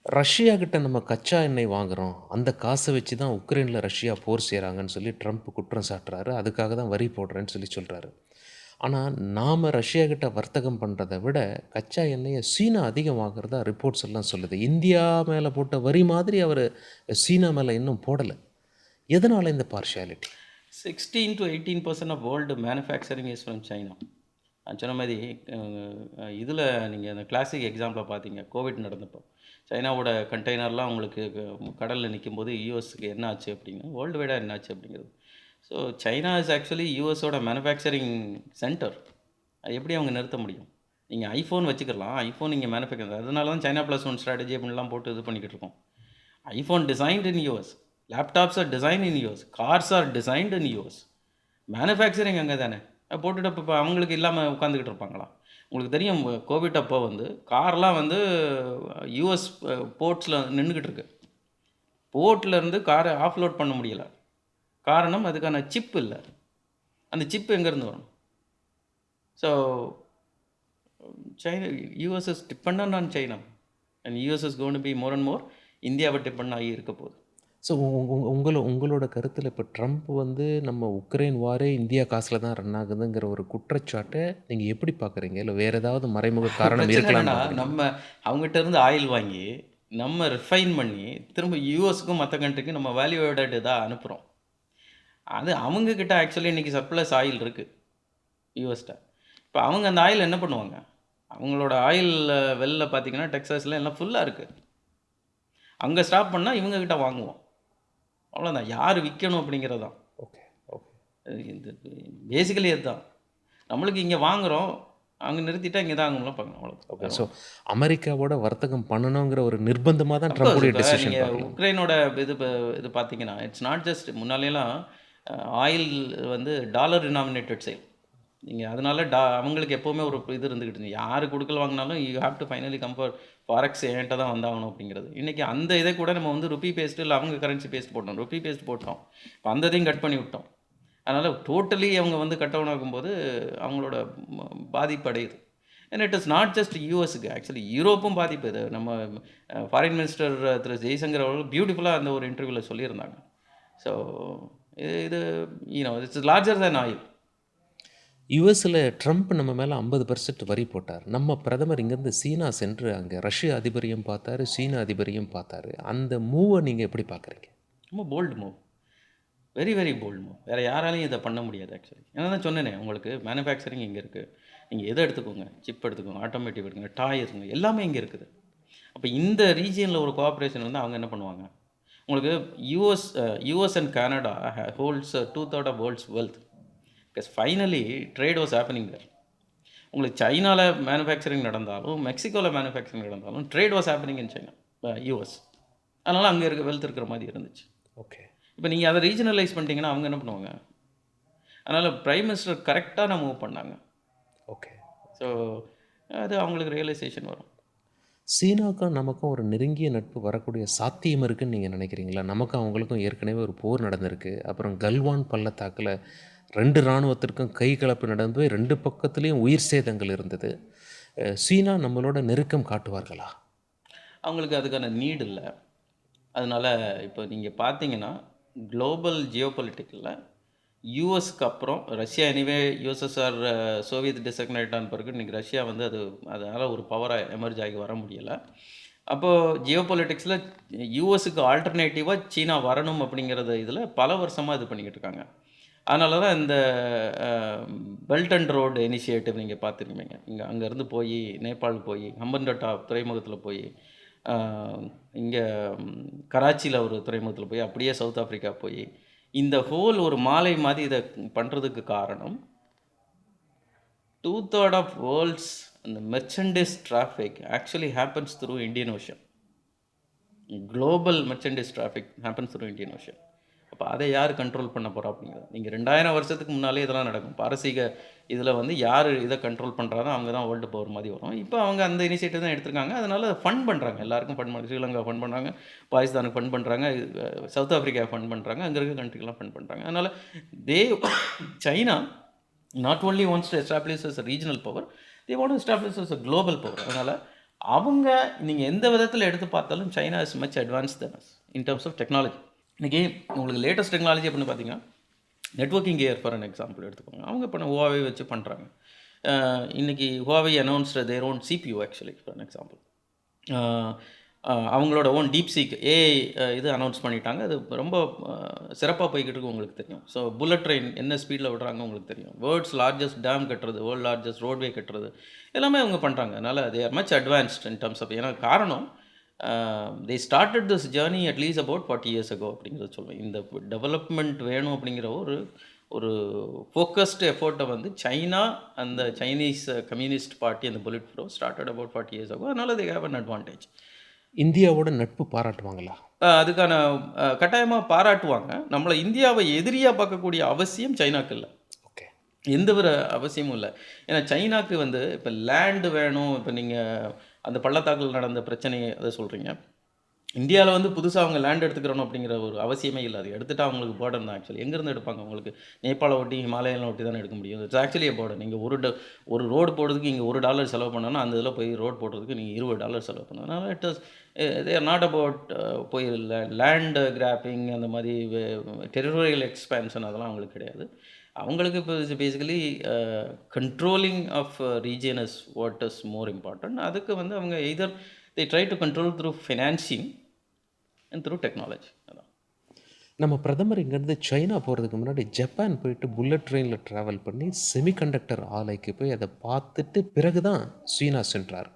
Russia கிட்ட நம்ம கச்சா எண்ணெய் வாங்குறோம். அந்த காச வச்சு தான் உக்ரைன்ல ரஷ்யா போர் செய்றாங்கன்னு சொல்லி ட்ரம்ப் குற்றம் சாட்டுறாரு. அதுக்காக தான் வரி போடுறேன்னு சொல்லி சொல்றாரு. ஆனா, நாம ரஷ்யா கிட்ட வர்த்தகம் பண்றத விட கச்சா எண்ணெய சீனா அதிகம் வாங்குறதா ரிப்போர்ட்ஸ் எல்லாம் சொல்லுது. இந்தியா மேல போட்ட வரி மாதிரி அவரு சீனா மேல இன்னும் போடல. எதனால இந்த partiality? 16 to 18% of world manufacturing is from China. நான் சொன்ன மாரி இதில நீங்க அந்த கிளாசிக் எக்ஸாம்பிள பார்த்தீங்க. கோவிட் நடந்தப்போ. சைனாவோட கண்டெய்னர்லாம் உங்களுக்கு கடல்ல நிக்கும்போது யுஎஸ்‌க்கு என்ன ஆச்சு அப்படின்னா, வேர்ல்டு வைடா என்ன ஆச்சு அப்படிங்கிறது. ஸோ சைனா இஸ் ஆக்சுவலி யுஎஸோட மேனுஃபேக்சரிங் சென்டர். அது எப்படி அவங்க நிறுத்த முடியும்? நீங்க ஐஃபோன் வச்சுக்கலாம். ஐஃபோன் இங்க மேனுஃபேக்சர் அதனால தான் சைனா ப்ளஸ் ஒன் ஸ்ட்ராட்டஜி அப்படின்லாம் போட்டு இது பண்ணிக்கிட்டு இருக்கோம். IPhone designed in US. Laptops are design in US. Cars are designed in US. Manufacturing அங்க தானே. போட்டுட்டு இப்போ அவங்களுக்கு இல்லாம உட்காந்துக்கிட்டு இருப்பாங்களா? உங்களுக்கு தெரியும் கோவிட் அப்போ வந்து கார்லாம் வந்து யுஎஸ் போர்ட்ஸ்ல நின்னுகிட்டு இருக்கு. போர்ட்ல இருந்து கார ஆஃப்லோட் பண்ண முடியல. காரணம் அதுக்கான சிப் இல்ல. அந்த சிப் எங்கேருந்து வரும்? So China US is dependent on China. And US is going to be more and more இந்தியாவ டிபெண்ட் ஆகி இருக்க போகுது. ஸோ உங்களோட கருத்துல இப்ப ட்ரம்ப் வந்து நம்ம உக்ரைன் வாரே இந்தியா காசுல தான் ரன் ஆகுதுங்கிற ஒரு குற்றச்சாட்ட நீங்க எப்படி பார்க்குறீங்க? இல்ல வேற ஏதாவது மறைமுக காரணம் பிரச்சனை இருக்கலாம்னு என்னன்னா, பார்க்குறீங்களா? நம்ம அவங்ககிட்ட இருந்து ஆயில் வாங்கி, நம்ம ரிஃபைன் பண்ணி, திரும்ப யுஎஸ்‌க்கும் மத்த கண்ட்ரிக்கும் நம்ம வேல்யூ ஆடட் இதா அனுப்புறோம். அது அவங்க கிட்ட ஆக்சுவலி இன்னைக்கு சர்ப்ளஸ் ஆயில் இருக்கு. யுஎஸ்‌ட்ட. இப்ப அவங்க அந்த ஆயில் என்ன பண்ணுவாங்க? அவங்களோட ஆயில் வெல்ல பார்த்தீங்கன்னா, டெக்சாஸ்ல எல்லாம் ஃபுல்லா இருக்கு. அங்க ஸ்டாப் பண்ணா இவங்க கிட்ட வாங்குவோம். அவ்வளோதான். யார் விக்கணும் அப்படிங்கிறது தான். Okay, okay. இது பேசிக்கலி அதுதான். நம்மளுக்கு இங்க வாங்குறோம். அங்க நிறுத்திட்டா இங்க தான் வாங்கணும்லாம் பார்க்கணும். ஓகே. அவ்வளோதான். ஸோ அமெரிக்காவோட வர்த்தகம் பண்ணணுங்கிற ஒரு நிர்பந்தமா தான் அஃப்கோர்ஸ் ட்ரம்புடைய இப்ப டிசிஷன் நீங்க பார்க்கலாம். உக்ரைனோட இது இது பார்த்தீங்கன்னா, இட்ஸ் நாட் ஜஸ்ட் முன்னாடிலாம் ஆயில் வந்து டாலர் டினாமினேட்டட் சேல். நீங்கள் அதனால அவங்களுக்கு எப்போவுமே ஒரு இது இருந்துக்கிட்டு இருந்துச்சு. யாரு குடுக்கல் வாங்குனாலும் you have to finally come for forex என்கிட்ட தான் வந்தாகணும் அப்படிங்கிறது. இன்னைக்கு அந்த இதை கூட நம்ம வந்து ருப்பி பேஸ்ட் இல்ல அவங்க கரன்சி பேஸ்ட் போட்டோம். ருப்பி பேஸ்ட் போட்டோம். இப்ப அந்த இதையும் கட் பண்ணி விட்டோம். அதனால டோட்டலி அவங்க வந்து கட் டவுன் ஆகும்போது அவங்களோட பாதிப்பு அடையுது. And it is not just யுஎஸ்க்கு ஆக்சுவலி யூரோப்பும் பாதிப்பு. இது நம்ம ஃபாரின் மினிஸ்டர் திரு ஜெய்சங்கர் அவர்கள் பியூட்டிஃபுல்லா அந்த ஒரு இன்டர்வியூல சொல்லியிருந்தாங்க. ஸோ இது இட்ஸ் லார்ஜர் தேன் ஆயில். யுஎஸ்ல ட்ரம்ப் நம்ம மேல 50% வரி போட்டார். நம்ம பிரதமர் இங்கேருந்து சீனா சென்று அங்க ரஷ்ய அதிபரையும் பார்த்தாரு, சீன அதிபரையும் பார்த்தாரு. அந்த மூவ நீங்க எப்படி பார்க்குறீங்க? ரொம்ப bold move. Very very bold move. வேறு யாராலையும் இதை பண்ண முடியாது ஆக்சுவலி. ஏன்னா தான் சொன்னேனே உங்களுக்கு மேனுஃபேக்சரிங் இங்கே இருக்குது. நீங்கள் எதை எடுத்துக்கோங்க, சிப் எடுத்துக்கோங்க, ஆட்டோமேட்டிவ் எடுத்துக்கோங்க, டாய் இருக்குங்க, எல்லாமே இங்கே இருக்குது. அப்போ இந்த ரீஜியனில் ஒரு கோஆப்ரேஷன் வந்து அவங்க என்ன பண்ணுவாங்க? உங்களுக்கு US and Canada holds 2/3 of world's wealth. Because finally trade was happening there. உங்களுக்கு சைனாவில் மேனுஃபேக்சரிங் நடந்தாலும், மெக்சிகோவில் மேனுஃபேக்சரிங் நடந்தாலும் trade was happening in China, US. அதனால் அங்கே இருக்க வெல்த் இருக்கிற மாதிரி இருந்துச்சு. ஓகே. இப்போ நீங்கள் அதை ரீஜனலைஸ் பண்ணிட்டீங்கன்னா அவங்க என்ன பண்ணுவாங்க? அதனால் பிரைம் மினிஸ்டர் கரெக்டாக மூவ் பண்ணாங்க. ஓகே. ஸோ அது அவங்களுக்கு ரியலைசேஷன் வரும். சீனாவுக்கும் நமக்கும் ஒரு நெருங்கிய நட்பு வரக்கூடிய சாத்தியம் இருக்குன்னு நீங்கள் நினைக்கிறீங்களா? நமக்கும் அவங்களுக்கும் ஏற்கனவே ஒரு போர் நடந்திருக்கு. அப்புறம் கல்வான் பள்ளத்தாக்கில் 2 இராணுவத்திற்கும் கை கலப்பு நடந்து போய் 2 பக்கத்துலேயும் உயிர் சேதங்கள் இருந்தது. சீனா நம்மளோட நெருக்கம் காட்டுவார்களா? அவங்களுக்கு அதுக்கான நீட் இல்லை. அதனால் இப்போ நீங்கள் பார்த்தீங்கன்னா குளோபல் ஜியோபொலிட்டிக்கில் யூஎஸ்க்கு அப்புறம் ரஷ்யா எனிவே யூஎஸ்எஸ்ஆர் சோவியத் டிசக்னேட் ஆன பிறகு இன்றைக்கி ரஷ்யா வந்து அதனால் ஒரு பவராக எமர்ஜ் ஆகி வர முடியலை. அப்போது ஜியோபொலிட்டிக்ஸில் யூஎஸ்க்கு ஆல்டர்னேட்டிவாக சீனா வரணும் அப்படிங்கிறத இதில் பல வருஷமாக இது பண்ணிக்கிட்டு இருக்காங்க. அதனால தான் இந்த பெல்ட் அண்ட் ரோடு இனிஷியேட்டிவ் நீங்கள் பார்த்துருப்பீங்க. அங்கேருந்து போய் நேபாள் போய் ஹம்பன்டோட்டா துறைமுகத்தில் போய் இங்கே கராச்சியில் ஒரு துறைமுகத்தில் போய் அப்படியே சவுத் ஆஃப்ரிக்கா போய் இந்த ஹோல் ஒரு மாலை மாதிரி இதை பண்ணுறதுக்கு காரணம் 2/3 ஆஃப் வேர்ல்ட்ஸ் அந்த merchandise traffic actually happens through Indian ocean. Global merchandise traffic happens through Indian ocean. அப்போ அதை யார் கண்ட்ரோல் பண்ண போகிறா அப்படிங்கிறது. நீங்கள் 2000 வருஷத்துக்கு முன்னாலே இதெல்லாம் நடக்கும். பாரசீக இதில் வந்து யார் இதை கண்ட்ரோல் பண்ணுறாரோ அவங்க தான் வேர்ல்டு பவர் மாதிரி வரும். இப்போ அவங்க அந்த இனிஷியேட்டிவ் தான் எடுத்திருக்காங்க. அதனால் ஃபண்ட் பண்ணுறாங்க, எல்லாருக்கும் ஃபண்ட் பண்ண, ஸ்ரீலங்கா ஃபண்ட் பண்ணுறாங்க, பாகிஸ்தானுக்கு ஃபண்ட் பண்ணுறாங்க, சவுத் ஆஃப்ரிக்கா ஃபண்ட் பண்ணுறாங்க, அங்கே இருக்க கண்ட்ரிக்கெலாம் ஃபண்ட் பண்ணுறாங்க. அதனால் China not only wants to establish as a regional power, they want to establish as a global power. அதனால் அவங்க நீங்கள் எந்த விதத்தில் எடுத்து பார்த்தாலும் China is much advance than us in terms of technology. இன்றைக்கி உங்களுக்கு லேட்டஸ்ட் டெக்னாலஜி அப்படின்னு பார்த்தீங்கன்னா networking gear for an example எடுத்துக்கோங்க. அவங்க இப்போ ஹுவாவே வச்சு பண்ணுறாங்க. இன்றைக்கி Huawei announced their own CPU actually for an example. அவங்களோட ஓன் டீப்சீக் ஏஐ இது அனௌன்ஸ் பண்ணிட்டாங்க. அது ரொம்ப சிறப்பாக போய்கிட்டு இருக்கு, உங்களுக்கு தெரியும். ஸோ புல்லட் ட்ரெயின் என்ன ஸ்பீடில் விடுறாங்க உங்களுக்கு தெரியும். வேர்ல்ட்ஸ் லார்ஜஸ்ட் டேம் கட்டுறது, வேர்ல்டு லார்ஜஸ்ட் ரோட்வே கட்டுறது, எல்லாமே அவங்க பண்ணுறாங்க. அதனால் they are much advanced in terms of, ஏன்னா காரணம் they started this journey at least about 40 years ago அப்படிங்கிறத சொல்லுவேன். இந்த டெவலப்மெண்ட் வேணும் அப்படிங்கிற ஒரு ஃபோக்கஸ்டு எஃபோர்ட்டை வந்து சைனா அந்த சைனீஸ் கம்யூனிஸ்ட் பார்ட்டி அந்த bullet proof started about 40 years ago. அதனால் தே ஹேவ் அன் அட்வான்டேஜ். இந்தியாவோட நட்பு பாராட்டுவாங்களா? அதுக்கான கட்டாயமாக பாராட்டுவாங்க. நம்மளை இந்தியாவை எதிரியாக பார்க்கக்கூடிய அவசியம் சைனாக்கு இல்லை. ஓகே. எந்த ஒரு அவசியமும் இல்லை. ஏன்னா சைனாக்கு வந்து இப்போ லேண்டு வேணும். இப்போ நீங்கள் அந்த பள்ளத்தாக்கில் நடந்த பிரச்சனையை அதை சொல்கிறீங்க. இந்தியாவில் வந்து புதுசாக அவங்க லேண்ட் எடுத்துக்கிறணும் அப்படிங்கிற ஒரு அவசியமே இல்லை. அது எடுத்துகிட்டா அவங்களுக்கு பேர்டன் தான். ஆக்சுவலி எங்கேருந்து எடுப்பாங்க? உங்களுக்கு நேபாளை ஒட்டி ஹிமாலயெல்லாம் ஒட்டி தானே எடுக்க முடியும். It's actually burden. நீங்கள் ஒரு ரோடு போடுறதுக்கு இங்கே $1 செலவு பண்ணோன்னா அந்த இதில் போய் ரோடு போடுறதுக்கு நீங்கள் $20 செலவு பண்ணணும். அதனால் it is they are not about போய் லேண்டு கிராப்பிங் அந்த மாதிரி டெரிட்டோரியல் எக்ஸ்பேன்ஷன் அதெல்லாம் அவங்களுக்கு கிடையாது. அவங்களுக்கு இப்போ basically controlling of region is what is more important. அதுக்கு வந்து அவங்க either they try to control through financing and through technology. நம்ம பிரதமர் இங்கேருந்து சைனா போகிறதுக்கு முன்னாடி ஜப்பான் போயிட்டு புல்லட் ட்ரெயினில் ட்ராவல் பண்ணி செமிகண்டக்டர் ஆலைக்கு போய் அதை பார்த்துட்டு பிறகு தான் சீனா சென்றார்.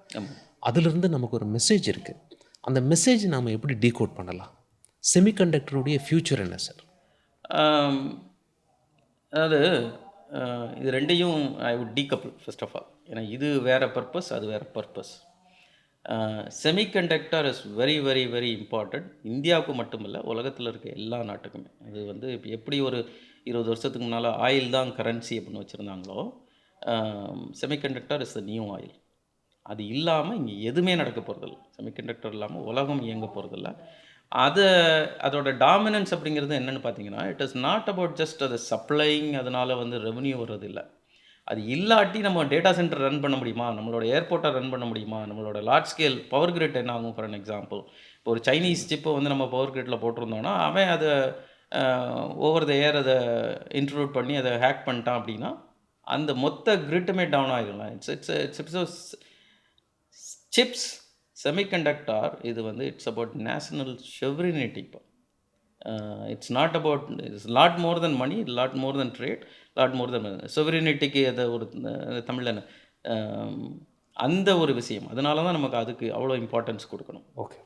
அதிலிருந்து நமக்கு ஒரு மெசேஜ் இருக்குது. அந்த மெசேஜ் நாம் எப்படி டீகோட் பண்ணலாம்? செமிகண்டக்டருடைய ஃப்யூச்சர் என்ன சார்? அதாவது இது ரெண்டையும் I would decouple first of all. ஏன்னா இது வேறு பர்பஸ், அது வேறு purpose. Semiconductor is very very very important. இந்தியாவுக்கு மட்டுமில்லை, உலகத்தில் இருக்க எல்லா நாட்டுக்குமே. அது வந்து இப்போ எப்படி ஒரு 20 வருஷத்துக்கு முன்னால் ஆயில் தான் கரன்சி அப்படின்னு வச்சுருந்தாங்களோ, semiconductor is the new oil. அது இல்லாமல் இங்கே எதுவுமே நடக்க போகிறதில்ல. செமிகண்டக்டர் இல்லாமல் உலகம் இயங்க போகிறதில்ல. அதை அதோட டாமினன்ஸ் அப்படிங்கிறது என்னென்னு பார்த்தீங்கன்னா, it is not about just அதை சப்ளைங், அதனால் வந்து ரெவன்யூ வர்றது இல்லை. அது இல்லாட்டி நம்ம டேட்டா சென்டர் ரன் பண்ண முடியுமா, நம்மளோட ஏர்போர்ட்டை ரன் பண்ண முடியுமா, நம்மளோட லார்ஜ் ஸ்கேல் பவர் கிரிட் என்ன ஆகும். ஃபார் அன் எக்ஸாம்பிள், இப்போ ஒரு சைனீஸ் சிப்பை வந்து நம்ம பவர் கிரிட்டில் போட்டிருந்தோம்னா, அவன் அதை ஓவர் த ஏர் அதை இன்ட்ரூட் பண்ணி அதை ஹேக் பண்ணிட்டான் அப்படின்னா, அந்த மொத்த கிரிட்டுமே டவுன் ஆகிடலாம். இட்ஸ் சிப்ஸ் செமிகண்டக்டர் இது வந்து இட்ஸ் அபவுட் நேஷனல் செவரினிட்டி. இப்போ it's not about, it's lot more than money, lot more than trade, lot more than செவரினிட்டிக்கு அதை ஒரு தமிழில் அந்த ஒரு விஷயம். அதனால தான் நமக்கு அதுக்கு அவ்வளோ இம்பார்ட்டன்ஸ் கொடுக்கணும். ஓகே,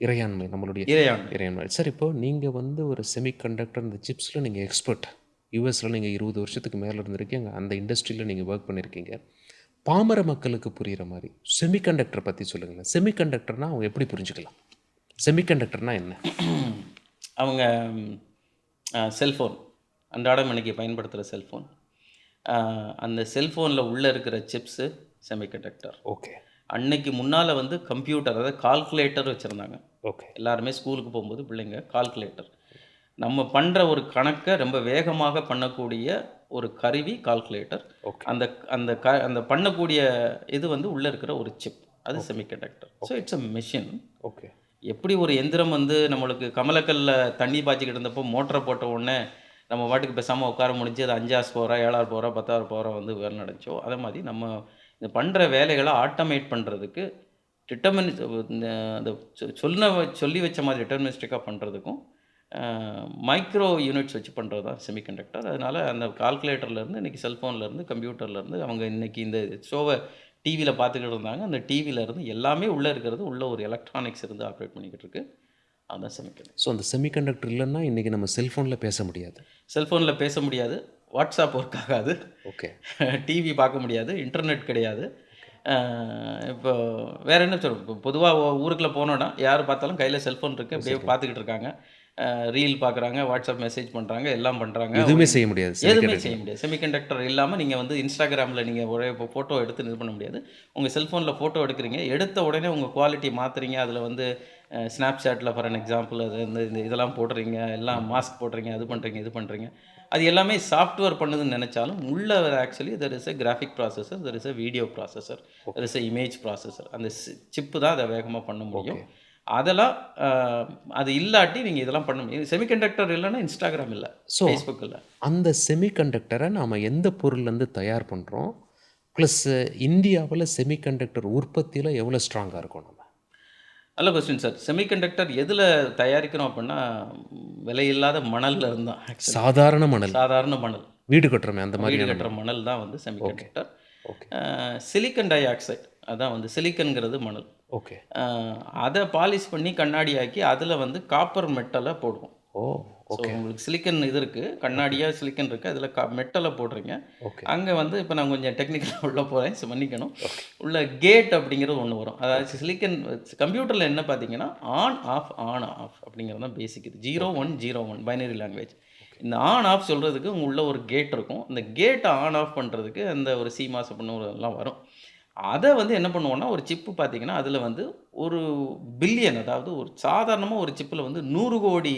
இறையாண்மை, நம்மளுடைய இறையாண்மை. இறையாண்மை. சார், இப்போ நீங்கள் வந்து ஒரு செமிகண்டக்டர் இந்த சிப்ஸில் நீங்கள் எக்ஸ்பர்ட். யூஎஸில் நீங்கள் 20 வருஷத்துக்கு மேலே இருந்திருக்கீங்க, அந்த இண்டஸ்ட்ரியில் நீங்கள் ஒர்க் பண்ணியிருக்கீங்க. பாமர மக்களுக்கு புரிகிற மாதிரி செமிகண்டக்டர் பற்றி சொல்லுங்களேன். செமிகண்டக்டர்னால் அவங்க எப்படி புரிஞ்சுக்கலாம்? செமிகண்டக்டர்னால் என்ன? அவங்க செல்ஃபோன், அன்றாடம் இன்னைக்கு பயன்படுத்துகிற செல்ஃபோன், அந்த செல்ஃபோனில் உள்ளே இருக்கிற சிப்ஸு செமிகண்டக்டர். ஓகே. அன்னைக்கு முன்னால் வந்து கம்ப்யூட்டர், அதாவது கால்குலேட்டர் வச்சுருந்தாங்க. ஓகே. எல்லாருமே ஸ்கூலுக்கு போகும்போது பிள்ளைங்க கால்குலேட்டர், நம்ம பண்ணுற ஒரு கணக்கை ரொம்ப வேகமாக பண்ணக்கூடிய ஒரு கருவி கால்குலேட்டர். ஓகே. அந்த பண்ணக்கூடிய இது வந்து உள்ளே இருக்கிற ஒரு சிப், அது semiconductor. So it's a machine. Okay. எப்படி ஒரு எந்திரம் வந்து நம்மளுக்கு கமலக்கல்ல தண்ணி பாய்ச்சிக்கிட்டு இருந்தப்போ மோட்டரை போட்ட உடனே நம்ம பாட்டுக்கு பேசாமல் உட்கார முடிஞ்சு அது 5 ஹார்ஸ் பவரா 7 ஹார்ஸ் பவரா 10 ஹார்ஸ் பவரா வந்து வேலை நடந்துச்சோ, அதே மாதிரி நம்ம இந்த பண்ணுற வேலைகளை ஆட்டோமேட் பண்ணுறதுக்கு அந்த சொல்லி வச்ச மாதிரி டிட்டர்மினிஸ்டிக்காக பண்ணுறதுக்கும் மைக்ரோ யூனிட்ஸ் வச்சு பண்ணுறது தான் செமிகண்டக்டர். அதனால் அந்த கால்குலேட்டர்லேருந்து இன்றைக்கி செல்ஃபோன்லேருந்து கம்ப்யூட்டர்லேருந்து அவங்க இன்றைக்கி இந்த ஷோவை டிவியில் பார்த்துக்கிட்டு இருந்தாங்க. அந்த டிவியிலேருந்து எல்லாமே உள்ளே இருக்கிறது, உள்ள ஒரு எலக்ட்ரானிக்ஸ் இருந்து ஆப்ரேட் பண்ணிக்கிட்டு இருக்கு. அதுதான் செமிகண்டக்டர். ஸோ அந்த செமிகண்டக்டர் இல்லைன்னா இன்றைக்கி நம்ம செல்ஃபோனில் பேச முடியாது. செல்ஃபோனில் பேச முடியாது, வாட்ஸ்அப் ஒர்க் ஆகாது, ஓகே, டிவி பார்க்க முடியாது, இன்டர்நெட் கிடையாது. இப்போ வேறு என்ன சொல்கிறோம், இப்போ பொதுவாக ஊருக்குள்ளே போனோன்னா யார் பார்த்தாலும் கையில் செல்ஃபோன் இருக்குது, அப்படியே பார்த்துக்கிட்டு இருக்காங்க, ரீல் பார்க்குறாங்க, வாட்ஸ்அப் மெசேஜ் பண்ணுறாங்க, எல்லாம் பண்ணுறாங்க. எதுவுமே செய்ய முடியாது. எதுவுமே செய்ய முடியாது. செமிகண்டக்டர் இல்லாமல் நீங்கள் வந்து இன்ஸ்டாகிராமில் நீங்கள் ஒரே இப்போ ஃபோட்டோ எடுத்து இது பண்ண முடியாது. உங்கள் செல்ஃபோனில் ஃபோட்டோ எடுக்கிறீங்க, எடுத்த உடனே உங்கள் குவாலிட்டி மாற்றுறீங்க, அதில் வந்து ஸ்னாப்சாட்டில் ஃபார் அன் எக்ஸாம்பிள் அது வந்து இந்த இதெல்லாம் போடுறீங்க, எல்லாம் மாஸ்க் போடுறீங்க, அது பண்ணுறீங்க, இது பண்ணுறீங்க. அது எல்லாமே சாஃப்ட்வேர் பண்ணுதுன்னு நினச்சாலும் உள்ள actually there is a graphic processor, there is a video processor, there is a image processor. அந்த சிப்பு தான் அதை வேகமாக பண்ண முடியும். அதெல்லாம் அது இல்லாட்டி நீங்கள் இதெல்லாம் பண்ண முடியும். செமிகண்டக்டர் இல்லைன்னா இன்ஸ்டாகிராம் இல்லை, ஃபேஸ்புக் இல்லை. அந்த செமிகண்டக்டரை நாம் எந்த பொருள்லேருந்து தயார் பண்ணுறோம், ப்ளஸ் இந்தியாவில் செமிகண்டக்டர் உற்பத்தியில் எவ்வளோ ஸ்ட்ராங்காக இருக்கும்? நம்ம நல்ல கொஸ்டின் சார். செமிகண்டக்டர் எதில் தயாரிக்கிறோம் அப்படின்னா, விலையில்லாத மணலில் இருந்தால், சாதாரண மணல், வீடு கட்டுறோமே அந்த மாதிரி வீடு கட்டுற மணல் தான் வந்து செமிகண்டக்டர். சிலிக்கன் டை ஆக்சைடு, அதான் வந்து சிலிக்கன்கிறது மணல். ஓகே. அதை பாலிஷ் பண்ணி கண்ணாடி ஆக்கி அதில் வந்து காப்பர் மெட்டலை போடுவோம். ஓகே. உங்களுக்கு சிலிக்கன் இது இருக்குது, கண்ணாடியாக சிலிக்கன் இருக்குது, அதில் மெட்டலை போடுறீங்க. அங்கே வந்து இப்போ நான் கொஞ்சம் டெக்னிக்கலாக உள்ளே போகிறேன், மன்னிக்கணும். உள்ள கேட் அப்படிங்கிறது ஒன்று வரும். அதாவது சிலிக்கன் கம்ப்யூட்டரில் என்ன பார்த்தீங்கன்னா ஆன் ஆஃப் அப்படிங்கிறது தான் பேசிக். இது 0101 பைனரி லாங்குவேஜ். இந்த ஆன் ஆஃப் சொல்கிறதுக்கு உள்ள ஒரு கேட் இருக்கும். இந்த கேட்டை ஆன் ஆஃப் பண்ணுறதுக்கு அந்த ஒரு சிமாஸ் அப்படின்னு எல்லாம் வரும். அதை வந்து என்ன பண்ணுவோன்னா, ஒரு சிப்பு பார்த்தீங்கன்னா அதில் வந்து ஒரு பில்லியன், அதாவது ஒரு சாதாரணமாக ஒரு சிப்பில் வந்து 100 கோடி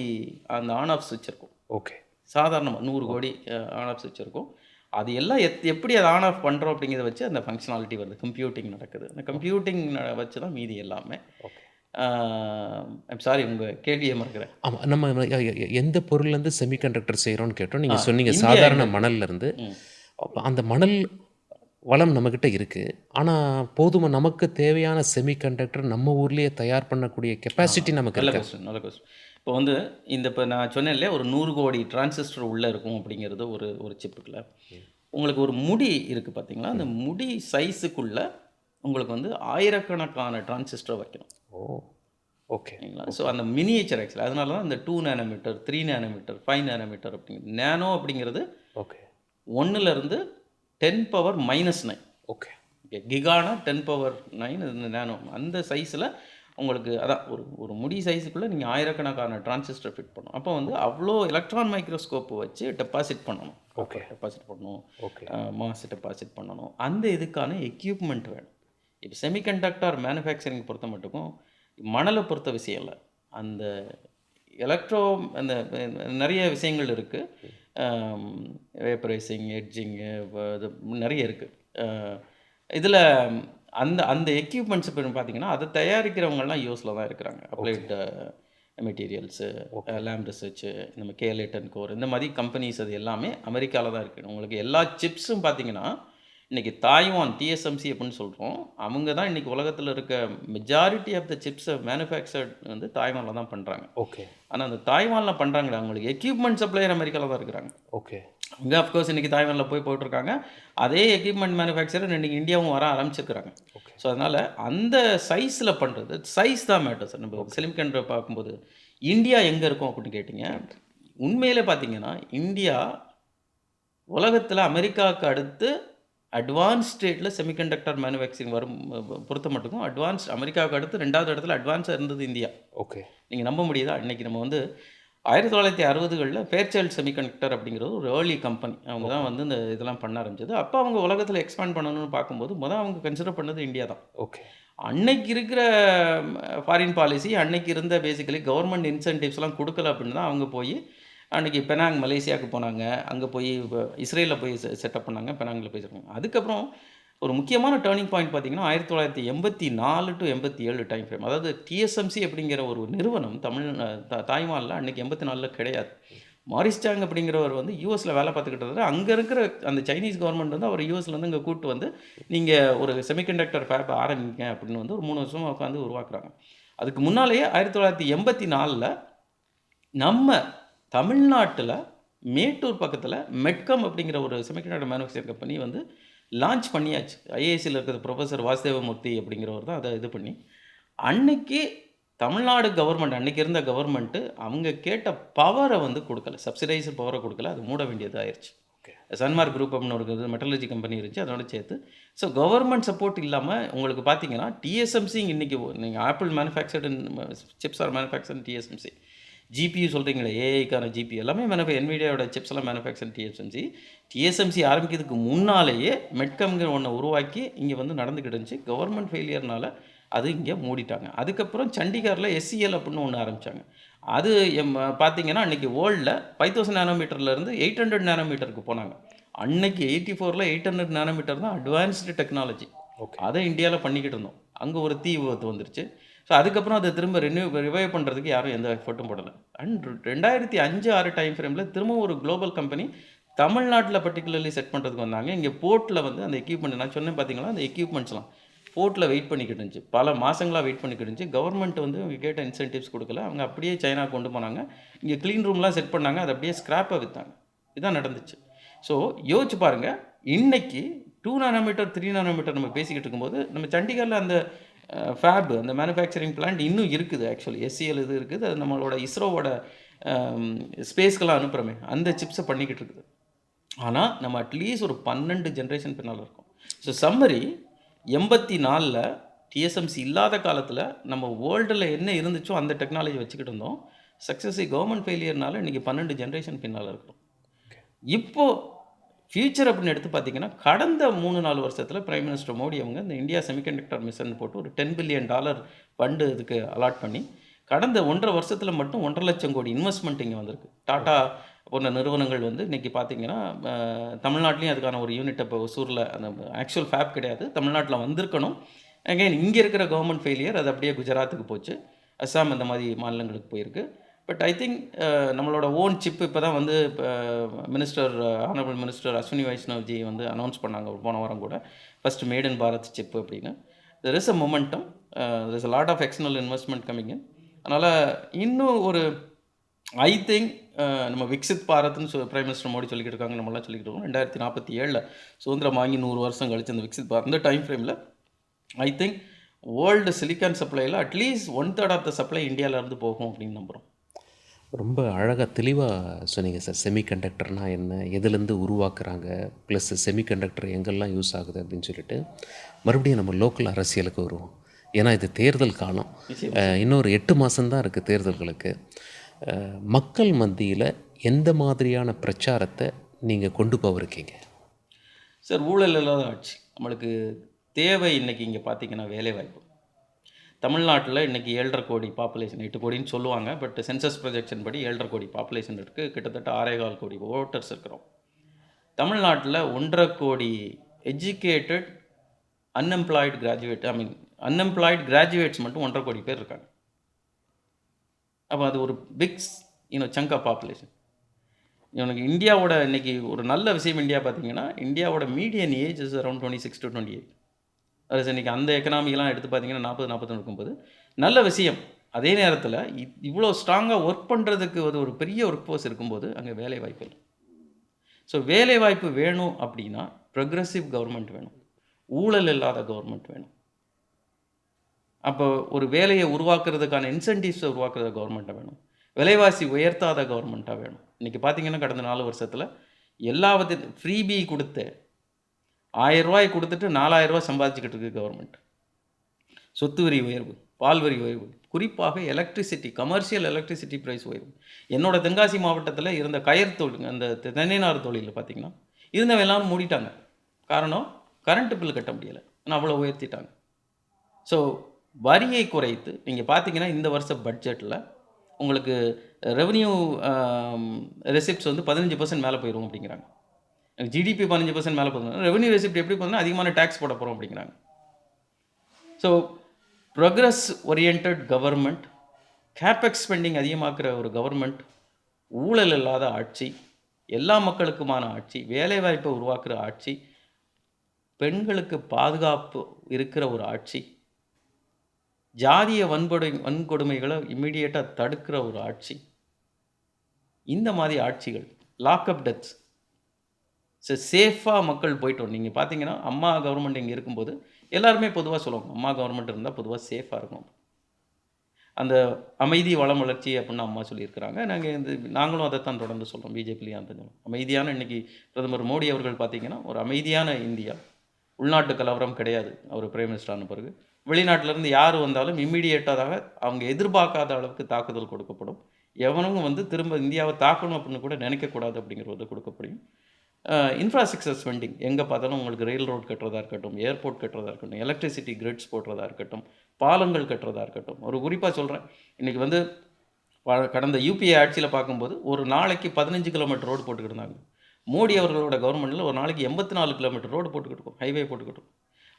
அந்த ஆன் ஆஃப் சுவிட்ச் இருக்கும். ஓகே. சாதாரணமாக 100 கோடி ஆன் ஆஃப் சுவிட்ச் இருக்கும். அது எல்லாம் எப்படி அதை ஆன் ஆஃப் பண்ணுறோம் அப்படிங்கிறத வச்சு அந்த ஃபங்க்ஷனாலிட்டி வருது, கம்ப்யூட்டிங் நடக்குது. அந்த கம்ப்யூட்டிங் வச்சு தான் மீதி எல்லாமே. ஐம் சாரி, உங்கள் கேள்வியை மறக்கிறேன். ஆமாம், நம்ம எந்த பொருள்லேருந்து செமிகண்டக்டர் செய்கிறோன்னு கேட்டோம். நீங்கள் சொன்னீங்க சாதாரண மணல்லேருந்து. அந்த மணல் வளம் நம்மக்கிட்ட இருக்குது, ஆனால் போதுமாக நமக்கு தேவையான செமிகண்டக்டர் நம்ம ஊர்லேயே தயார் பண்ணக்கூடிய கெப்பாசிட்டி நமக்கு நல்ல கொஸ்டின். இப்போ வந்து இப்போ நான் சொன்னேன் இல்லையா, ஒரு 100 கோடி டிரான்சிஸ்டர் உள்ளே இருக்கும் அப்படிங்கிறது ஒரு சிப்புக்குள்ள. உங்களுக்கு ஒரு முடி இருக்குது பார்த்தீங்களா, அந்த முடி சைஸுக்குள்ளே உங்களுக்கு வந்து ஆயிரக்கணக்கான டிரான்சிஸ்டர் வைக்கணும். ஓகேங்களா. ஸோ அந்த மினியேச்சர் ஆக்சுவலி அதனால தான் இந்த 2 நானோமீட்டர், 3 நானோமீட்டர், 5 நானோமீட்டர் அப்படிங்கிறது. நேனோ அப்படிங்கிறது 1லேருந்து 10⁻⁹. ஓகே. கிகானா 10⁻⁹ இந்த நேனோ. அந்த சைஸில் உங்களுக்கு அதான் ஒரு ஒரு முடி சைஸுக்குள்ளே நீங்கள் ஆயிரக்கணக்கான டிரான்சிஸ்டர் ஃபிட் பண்ணணும். அப்போ வந்து அவ்வளோ எலக்ட்ரான் மைக்ரோஸ்கோப் வச்சு டெபாசிட் பண்ணணும். ஓகே. டெபாசிட் பண்ணணும். ஓகே. மாஸ் டெபாசிட் பண்ணணும். அந்த இதுக்கான எக்யூப்மெண்ட் வேணும். இப்போ செமிகண்டக்டர் மேனுஃபேக்சரிங் பொறுத்த மட்டுக்கும் மணலை பொறுத்த விஷயம் இல்லை. அந்த எலக்ட்ரோ அந்த நிறைய விஷயங்கள் இருக்குது. வேப்பரைசிங், எட்ஜிங்கு, இது நிறைய இருக்குது. இதில் அந்த அந்த எக்யூப்மெண்ட்ஸ் இப்போ பார்த்தீங்கன்னா அதை தயாரிக்கிறவங்கலாம் யூஎஸில் தான் இருக்கிறாங்க. அப்ளைட் மெட்டீரியல்ஸு, லேம் ரிசர்ச்சு, நம்ம கேலேட் அண்ட் கோர், இந்த மாதிரி கம்பெனிஸ் அது எல்லாமே அமெரிக்காவில் தான் இருக்குது. உங்களுக்கு எல்லா சிப்ஸும் பார்த்தீங்கன்னா இன்றைக்கி தாய்வான் டிஎஸ்எம்சி அப்படின்னு சொல்கிறோம். அவங்க தான் இன்றைக்கி உலகத்தில் இருக்க மெஜாரிட்டி ஆஃப் த சிப்ஸை மேனுஃபேக்சர்ட் வந்து தாய்வானில் தான் பண்ணுறாங்க. ஓகே. ஆனால் அந்த தாய்வானில் பண்ணுறாங்களே அவங்களுக்கு எக்யூப்மெண்ட் சப்ளையர் அமெரிக்காவில் தான் இருக்கிறாங்க. ஓகே. அங்கே அஃப்கோர்ஸ் இன்றைக்கி தாய்வானில் போட்டிருக்காங்க. அதே எக்யூப்மெண்ட் மேனுஃபேக்சரர் இன்றைக்கி இந்தியாவும் வர ஆரம்பிச்சிருக்கிறாங்க. ஸோ அதனால் அந்த சைஸில் பண்ணுறது, சைஸ் தான் மேட்டர் சார். நம்ம செமிகண்டக்டர் பார்க்கும்போது இந்தியா எங்கே இருக்கும் அப்படின்னு கேட்டிங்க. உண்மையிலே பார்த்தீங்கன்னா இந்தியா உலகத்தில் அமெரிக்காவுக்கு அடுத்து அட்வான்ஸ் ஸ்டேட்டில் செமிகண்டக்டர் மேனுஃபேக்சரிங் வரும் பொறுத்த மட்டுக்கும் அட்வான்ஸ் அமெரிக்காவுக்கு அடுத்து 2வது இடத்துல அட்வான்ஸாக இருந்தது இந்தியா. ஓகே. நீங்கள் நம்ப முடியுதா? இன்றைக்கி நம்ம வந்து 1960களில் ஃபேர்சைல்ட் செமிகண்டக்டர் அப்படிங்கிறது ஒரு ஏர்லி கம்பெனி. அவங்க தான் வந்து இந்த இதெல்லாம் பண்ண ஆரம்பிச்சது. அப்போ அவங்க உலகத்தில் எக்ஸ்பேண்ட் பண்ணணும்னு பார்க்கும்போது அவங்க கன்சிடர் பண்ணது இந்தியா தான். ஓகே. அன்னைக்கு இருக்கிற ஃபாரின் பாலிசி, அன்னைக்கு இருந்த பேசிக்கலி கவர்மெண்ட் இன்சென்டிவ்ஸ்லாம் கொடுக்கல அப்படின்னு தான் அவங்க போய் அன்றைக்கி பெனாங் மலேசியாவுக்கு போனாங்க. அங்கே போய் இஸ்ரேலில் போய் செட்டப் பண்ணாங்க. பெனாங்கில் போய் செட்டாங்க. அதுக்கப்புறம் ஒரு முக்கியமான டேர்னிங் பாயிண்ட் பார்த்தீங்கன்னா 1984 to 87 டைம் ஃப்ரேம். அதாவது டிஎஸ்எம்சி அப்படிங்கிற ஒரு நிறுவனம் தாய்வானில் அன்றைக்கி 84 கிடையாது. மாரிஸ் சாங் அப்படிங்கிறவர் வந்து யூஎஸில் வேலை பார்த்துக்கிட்டு அங்கே இருக்கிற அந்த சைனீஸ் கவர்மெண்ட் வந்து அவர் யூஎஸ்லேருந்து இங்கே கூப்பிட்டு வந்து நீங்கள் ஒரு செமிகண்டக்டர் ஃபேப் ஆரம்பிங்க அப்படின்னு வந்து ஒரு 3 வருஷமாக உட்காந்து உருவாக்குறாங்க. அதுக்கு முன்னாலேயே 1984 நம்ம தமிழ்நாட்டில் மேட்டூர் பக்கத்தில் மெட்கம் அப்படிங்கிற ஒரு செமிகண்டக்டர் மேனுஃபேக்சரிங் கம்பெனி வந்து லான்ச் பண்ணியாச்சு. ஐஏஎஸ்சியில் இருக்கிற ப்ரொஃபஸர் வாசுதேவமூர்த்தி அப்படிங்கிறவர் தான் அதை இது பண்ணி அன்னைக்கு தமிழ்நாடு கவர்மெண்ட், அன்றைக்கி இருந்த கவர்மெண்ட்டு அவங்க கேட்ட பவரை வந்து கொடுக்கல, சப்சிடைஸ்டு பவரை கொடுக்கல. அது மூட வேண்டியது ஆயிடுச்சு. சன்மார்க் குரூப் அப்படின்னு ஒரு மெட்டலர்ஜி கம்பெனி இருந்துச்சு, அதோட சேர்த்து. ஸோ கவர்மெண்ட் சப்போர்ட் இல்லாமல் உங்களுக்கு பார்த்தீங்கன்னா டிஎஸ்எம்சி இன்றைக்கி நீங்கள் Apple manufactured chips are manufacture TSMC. GPU சொல்கிறீங்களே, ஏஐக்கான ஜிபி எல்லாமே என்விடியாவோட சிப்ஸ் எல்லாம் மேனுஃபேக்சர் டிஎஸ்எம்சி ஆரம்பிக்கிறதுக்கு முன்னாலேயே மெட்கம்ங்கிற ஒன்றை உருவாக்கி இங்கே வந்து நடந்துக்கிட்டு இருந்துச்சு. கவர்மெண்ட் ஃபெயிலியர்னால அது இங்கே மூடிட்டாங்க. அதுக்கப்புறம் சண்டிகரில் எஸ்சிஎல் அப்படின்னு ஒன்று ஆரம்பித்தாங்க. அது பார்த்தீங்கன்னா அன்றைக்கி வேர்ல்டில் 5000 நானோமீட்டர்லேருந்து 800 நானோமீட்டருக்கு போனாங்க. அன்னைக்கு 84ல் 800 நானோமீட்டர் தான் அட்வான்ஸ்டு டெக்னாலஜி. அதை இந்தியாவில் பண்ணிக்கிட்டு இருந்தோம். அங்கே ஒரு தீ விபத்து வந்துருச்சு. ஸோ அதுக்கப்புறம் அதை திரும்ப ரிவைவ் பண்ணுறதுக்கு யாரும் எந்த எஃபர்ட்டும் போடலை. அண்ட் 2005-6 டைம் ஃப்ரேமில் திரும்ப ஒரு குளோபல் கம்பெனி தமிழ்நாட்டில் பர்டிகுலர்லி செட் பண்ணுறதுக்கு வந்தாங்க. இங்கே போர்ட்டில் வந்து அந்த எக்யூப்மெண்ட் நான் சொன்னேன் பார்த்தீங்களா, அந்த எக்யூப்மெண்ட்ஸ்லாம் போர்ட்டில் வெயிட் பண்ணிக்கிட்டு இருந்துச்சு. பல மாதங்களாக வெயிட் பண்ணிக்கிட்டு இருந்துச்சு. கவர்மெண்ட் வந்து அவங்க கேட்ட இன்சென்டிவ்ஸ் கொடுக்கல. அவங்க அப்படியே சைனா கொண்டு போனாங்க. இங்கே க்ளீன் ரூம்லாம் செட் பண்ணாங்க. அதை அப்படியே ஸ்க்ராப்பாக விற்றாங்க. இதுதான் நடந்துச்சு. ஸோ யோசிச்சு பாருங்கள், இன்றைக்கி 2 நானோமீட்டர் 3 நானோமீட்டர் நம்ம பேசிக்கிட்டு இருக்கும்போது நம்ம சண்டிகரில் அந்த ஃபேப் அந்த மேனுஃபேக்சரிங் பிளான்ட் இன்னும் இருக்குது. ஆக்சுவலி எஸ்சிஎல் இது இருக்குது. அது நம்மளோட இஸ்ரோவோட ஸ்பேஸ்க்கெல்லாம் அனுப்புகிறோமே அந்த சிப்ஸை பண்ணிக்கிட்டு இருக்குது. ஆனால் நம்ம அட்லீஸ்ட் ஒரு 12 ஜென்ரேஷன் பின்னால் இருக்கும். ஸோ சம்மரி 84ல் டிஎஸ்எம்சி இல்லாத காலத்தில் நம்ம வேர்ல்டில் என்ன இருந்துச்சோ அந்த டெக்னாலஜி வச்சுக்கிட்டு இருந்தோம். சக்ஸஸிவ் கவர்மெண்ட் ஃபெயிலியர்னால இன்றைக்கி 12 ஜென்ரேஷன் பின்னால் இருக்கும். இப்போது ஃபியூச்சர் அப்படின்னு எடுத்து பார்த்தீங்கன்னா கடந்த 3-4 வருஷத்தில் பிரைம் மினிஸ்டர் மோடி அவங்க இந்த இந்தியா செமிகண்டக்டர் மிஷன் போட்டு ஒரு $10 பில்லியன் ஃபண்டு இதுக்கு அலாட் பண்ணி கடந்த 1.5 வருஷத்தில் மட்டும் 1.5 லட்சம் கோடி இன்வெஸ்ட்மெண்ட் இங்கே வந்திருக்கு. டாட்டா போன்ற நிறுவனங்கள் வந்து இன்றைக்கி பார்த்தீங்கன்னா தமிழ்நாட்டிலையும் அதுக்கான ஒரு யூனிட் இப்போ ஒசூரில் அந்த ஆக்சுவல் ஃபேப் கிடையாது, தமிழ்நாட்டில் வந்திருக்கணும். அகைன் இங்கே இருக்கிற கவர்மெண்ட் ஃபெயிலியர் அது அப்படியே குஜராத்துக்கு போச்சு, அஸ்ஸாம் இந்த மாதிரி மாநிலங்களுக்கு போயிருக்கு. பட் ஐ திங்க் நம்மளோட ஓன் சிப் இப்போ தான் வந்து ஆனரபிள் மினிஸ்டர் அஸ்வினி வைஷ்ணவ்ஜி வந்து அனௌன்ஸ் பண்ணாங்க போன வாரம் கூட, first made in Bharat chip அப்படின்னு. There is a momentum, there is a lot of external investment coming in. அதனால் இன்னும் ஒரு ஐ திங்க் நம்ம விக்சித் பாரத்னு பிரைம் மினிஸ்டர் மோடி சொல்லிக்கிட்டு இருக்காங்க, நம்மளாம் சொல்லிக்கிட்டு இருக்கோம். 2047 சுதந்திரம் வாங்கி 100 வருஷம் கழிச்சு அந்த விக்சித் பாரத் அந்த டைம் ஃப்ரேமில் ஐ திங்க் வேர்ல்டு சிலிக்கான் சப்ளையில் அட்லீஸ்ட் 1/3 ஆஃப் த சப்ளை இந்தியாவிலேருந்து போகும் அப்படின்னு நம்புகிறோம். ரொம்ப அழகாக தெளிவாக சொன்னீங்க சார். செமிகண்டக்டர்னால் என்ன, எதுலேருந்து உருவாக்குறாங்க, ப்ளஸ் செமிகண்டக்டர் எங்கெல்லாம் யூஸ் ஆகுது அப்படின்னு சொல்லிட்டு. மறுபடியும் நம்ம லோக்கல் அரசியலுக்கு வருவோம். ஏன்னா இது தேர்தல் காலம். நிச்சயமா சார். இன்னொரு 8 மாதம் தான் இருக்குது தேர்தல்களுக்கு. மக்கள் மத்தியில் எந்த மாதிரியான பிரச்சாரத்தை நீங்கள் கொண்டு போயிருக்கீங்க? சார், ஊழல் இல்லாத ஆட்சி நம்மளுக்கு தேவை. இன்னைக்கு இங்கே பார்த்தீங்கன்னா வேலைவாய்ப்பு. தமிழ்நாட்டில் இன்னைக்கு 7.5 கோடி பாப்புலேஷன், 8 கோடின்னு சொல்லுவாங்க. பட் சென்சஸ் ப்ரொஜெக்ஷன் படி 7.5 கோடி பாப்புலேஷன் இருக்குது. கிட்டத்தட்ட 6.25 கோடி ஓட்டர்ஸ் இருக்கிறோம். தமிழ்நாட்டில் 1.5 கோடி educated unemployed graduate, unemployed graduates மட்டும் 1.5 கோடி பேர் இருக்காங்க. அப்போ அது ஒரு பிக் சங்க் ஆஃப் பாப்புலேஷன். இவனுக்கு இந்தியாவோட இன்னைக்கு ஒரு நல்ல விஷயம் இந்தியா பார்த்தீங்கன்னா, இந்தியாவோட median age is around 26 to 28. அது இன்னைக்கு அந்த எக்கனாமிக்கெலாம் எடுத்து பார்த்தீங்கன்னா 40, 41 இருக்கும்போது நல்ல விஷயம். அதே நேரத்தில் இவ்வளோ ஸ்ட்ராங்காக ஒர்க் பண்ணுறதுக்கு ஒரு பெரிய ஒர்க் ஃபோர்ஸ் இருக்கும்போது அங்கே வேலை வாய்ப்பு இல்லை. ஸோ வேலை வாய்ப்பு வேணும் அப்படின்னா ப்ரொக்ரெசிவ் கவர்மெண்ட் வேணும், ஊழல் இல்லாத கவர்மெண்ட் வேணும். அப்போ ஒரு வேலையை உருவாக்குறதுக்கான இன்சென்டிவ்ஸை உருவாக்குற கவர்மெண்ட்டாக வேணும், விலைவாசி உயர்த்தாத கவர்மெண்ட்டாக வேணும். இன்றைக்கி பார்த்தீங்கன்னா கடந்த 4 வருஷத்தில் எல்லாவற்றையும் ஃப்ரீபி கொடுத்து 1000 ரூபாய் கொடுத்துட்டு 4000 ரூபாய் சம்பாதிச்சுக்கிட்டு இருக்கு கவர்மெண்ட். சொத்து வரி உயர்வு, பால் வரி உயர்வு, குறிப்பாக எலக்ட்ரிசிட்டி, கமர்ஷியல் எலக்ட்ரிசிட்டி ப்ரைஸ் உயர்வு. என்னோட தென்காசி மாவட்டத்தில் இருந்த கயர் தொழில், அந்த தென்னைநார் தொழிலில் பார்த்தீங்கன்னா இருந்தவங்க எல்லாரும் மூடிட்டாங்க. காரணம், கரண்ட் பில் கட்ட முடியலை, ஆனால் அவ்வளோ உயர்த்திட்டாங்க. ஸோ வரியை குறைத்து நீங்கள் பார்த்தீங்கன்னா இந்த வருஷ பட்ஜெட்டில் உங்களுக்கு ரெவன்யூ ரெசிப்ட்ஸ் வந்து 15% மேலே போயிடும் அப்படிங்கிறாங்க. ஜிடிபி 15% மேலே போதும், ரெவன்யூ ரெசிப்ட் எப்படி போதுன்னா அதிகமான டேக்ஸ் போட போகிறோம் அப்படிங்கிறாங்க. So progress orient government, capex spending அதிகமாக்குற ஒரு கவர்மெண்ட், ஊழல் இல்லாத ஆட்சி, எல்லா மக்களுக்குமான ஆட்சி, வேலைவாய்ப்பை உருவாக்குற ஆட்சி, பெண்களுக்கு பாதுகாப்பு இருக்கிற ஒரு ஆட்சி, ஜாதிய வன்கொடுமைகளை இம்மிடியேட்டாக தடுக்கிற ஒரு ஆட்சி. இந்த மாதிரி ஆட்சிகள், லாக்அப் டெத்ஸ், சேஃபாக மக்கள் போயிட்டோம். நீங்கள் பார்த்தீங்கன்னா அம்மா கவர்மெண்ட் இங்கே இருக்கும்போது எல்லாருமே பொதுவாக சொல்லுவாங்க, அம்மா கவர்மெண்ட் இருந்தால் பொதுவாக சேஃபாக இருக்கும், அந்த அமைதி வளம் வளர்ச்சி அப்படின்னு அம்மா சொல்லியிருக்கிறாங்க. நாங்களும் அதைத்தான் தொடர்ந்து சொல்கிறோம். பிஜேபிலையும் அந்த அமைதியான, இன்றைக்கி பிரதமர் மோடி அவர்கள் பார்த்தீங்கன்னா ஒரு அமைதியான இந்தியா, உள்நாட்டு கலவரம் கிடையாது. அவர் பிரைம் மினிஸ்டர் ஆன பிறகு வெளிநாட்டிலேருந்து யார் வந்தாலும் இம்மிடியேட்டாக அவங்க எதிர்பார்க்காத அளவுக்கு தாக்குதல் கொடுக்கப்படும். எவனும் திரும்ப இந்தியாவை தாக்கணும் அப்படின்னு கூட நினைக்கக்கூடாது அப்படிங்கிறது கொடுக்கப்படும். இன்ஃப்ராஸ்ட்ரக்சர் ஸ்பெண்டிங் எங்கே பார்த்தாலும் உங்களுக்கு ரயில் ரோட் கட்டுறதா இருக்கட்டும், ஏர்போர்ட் கட்டுறதா இருக்கட்டும், எலக்ட்ரிசிட்டி கிரிட்ஸ் போடுறதா இருக்கட்டும், பாலங்கள் கட்டுறதா இருக்கட்டும். ஒரு குறிப்பாக சொல்கிறேன், இன்றைக்கி கடந்த யூபிஏ ஆட்சியில் பார்க்கும்போது ஒரு நாளைக்கு 15 கிலோமீட்டர் ரோடு போட்டுக்கிட்டு இருந்தாங்க. மோடி அவர்களோட கவர்மெண்ட்டில் ஒரு நாளைக்கு 84 கிலோமீட்டர் ரோடு போட்டுக்கிட்டு இருக்கோம், ஹைவே போட்டுக்கிட்டு.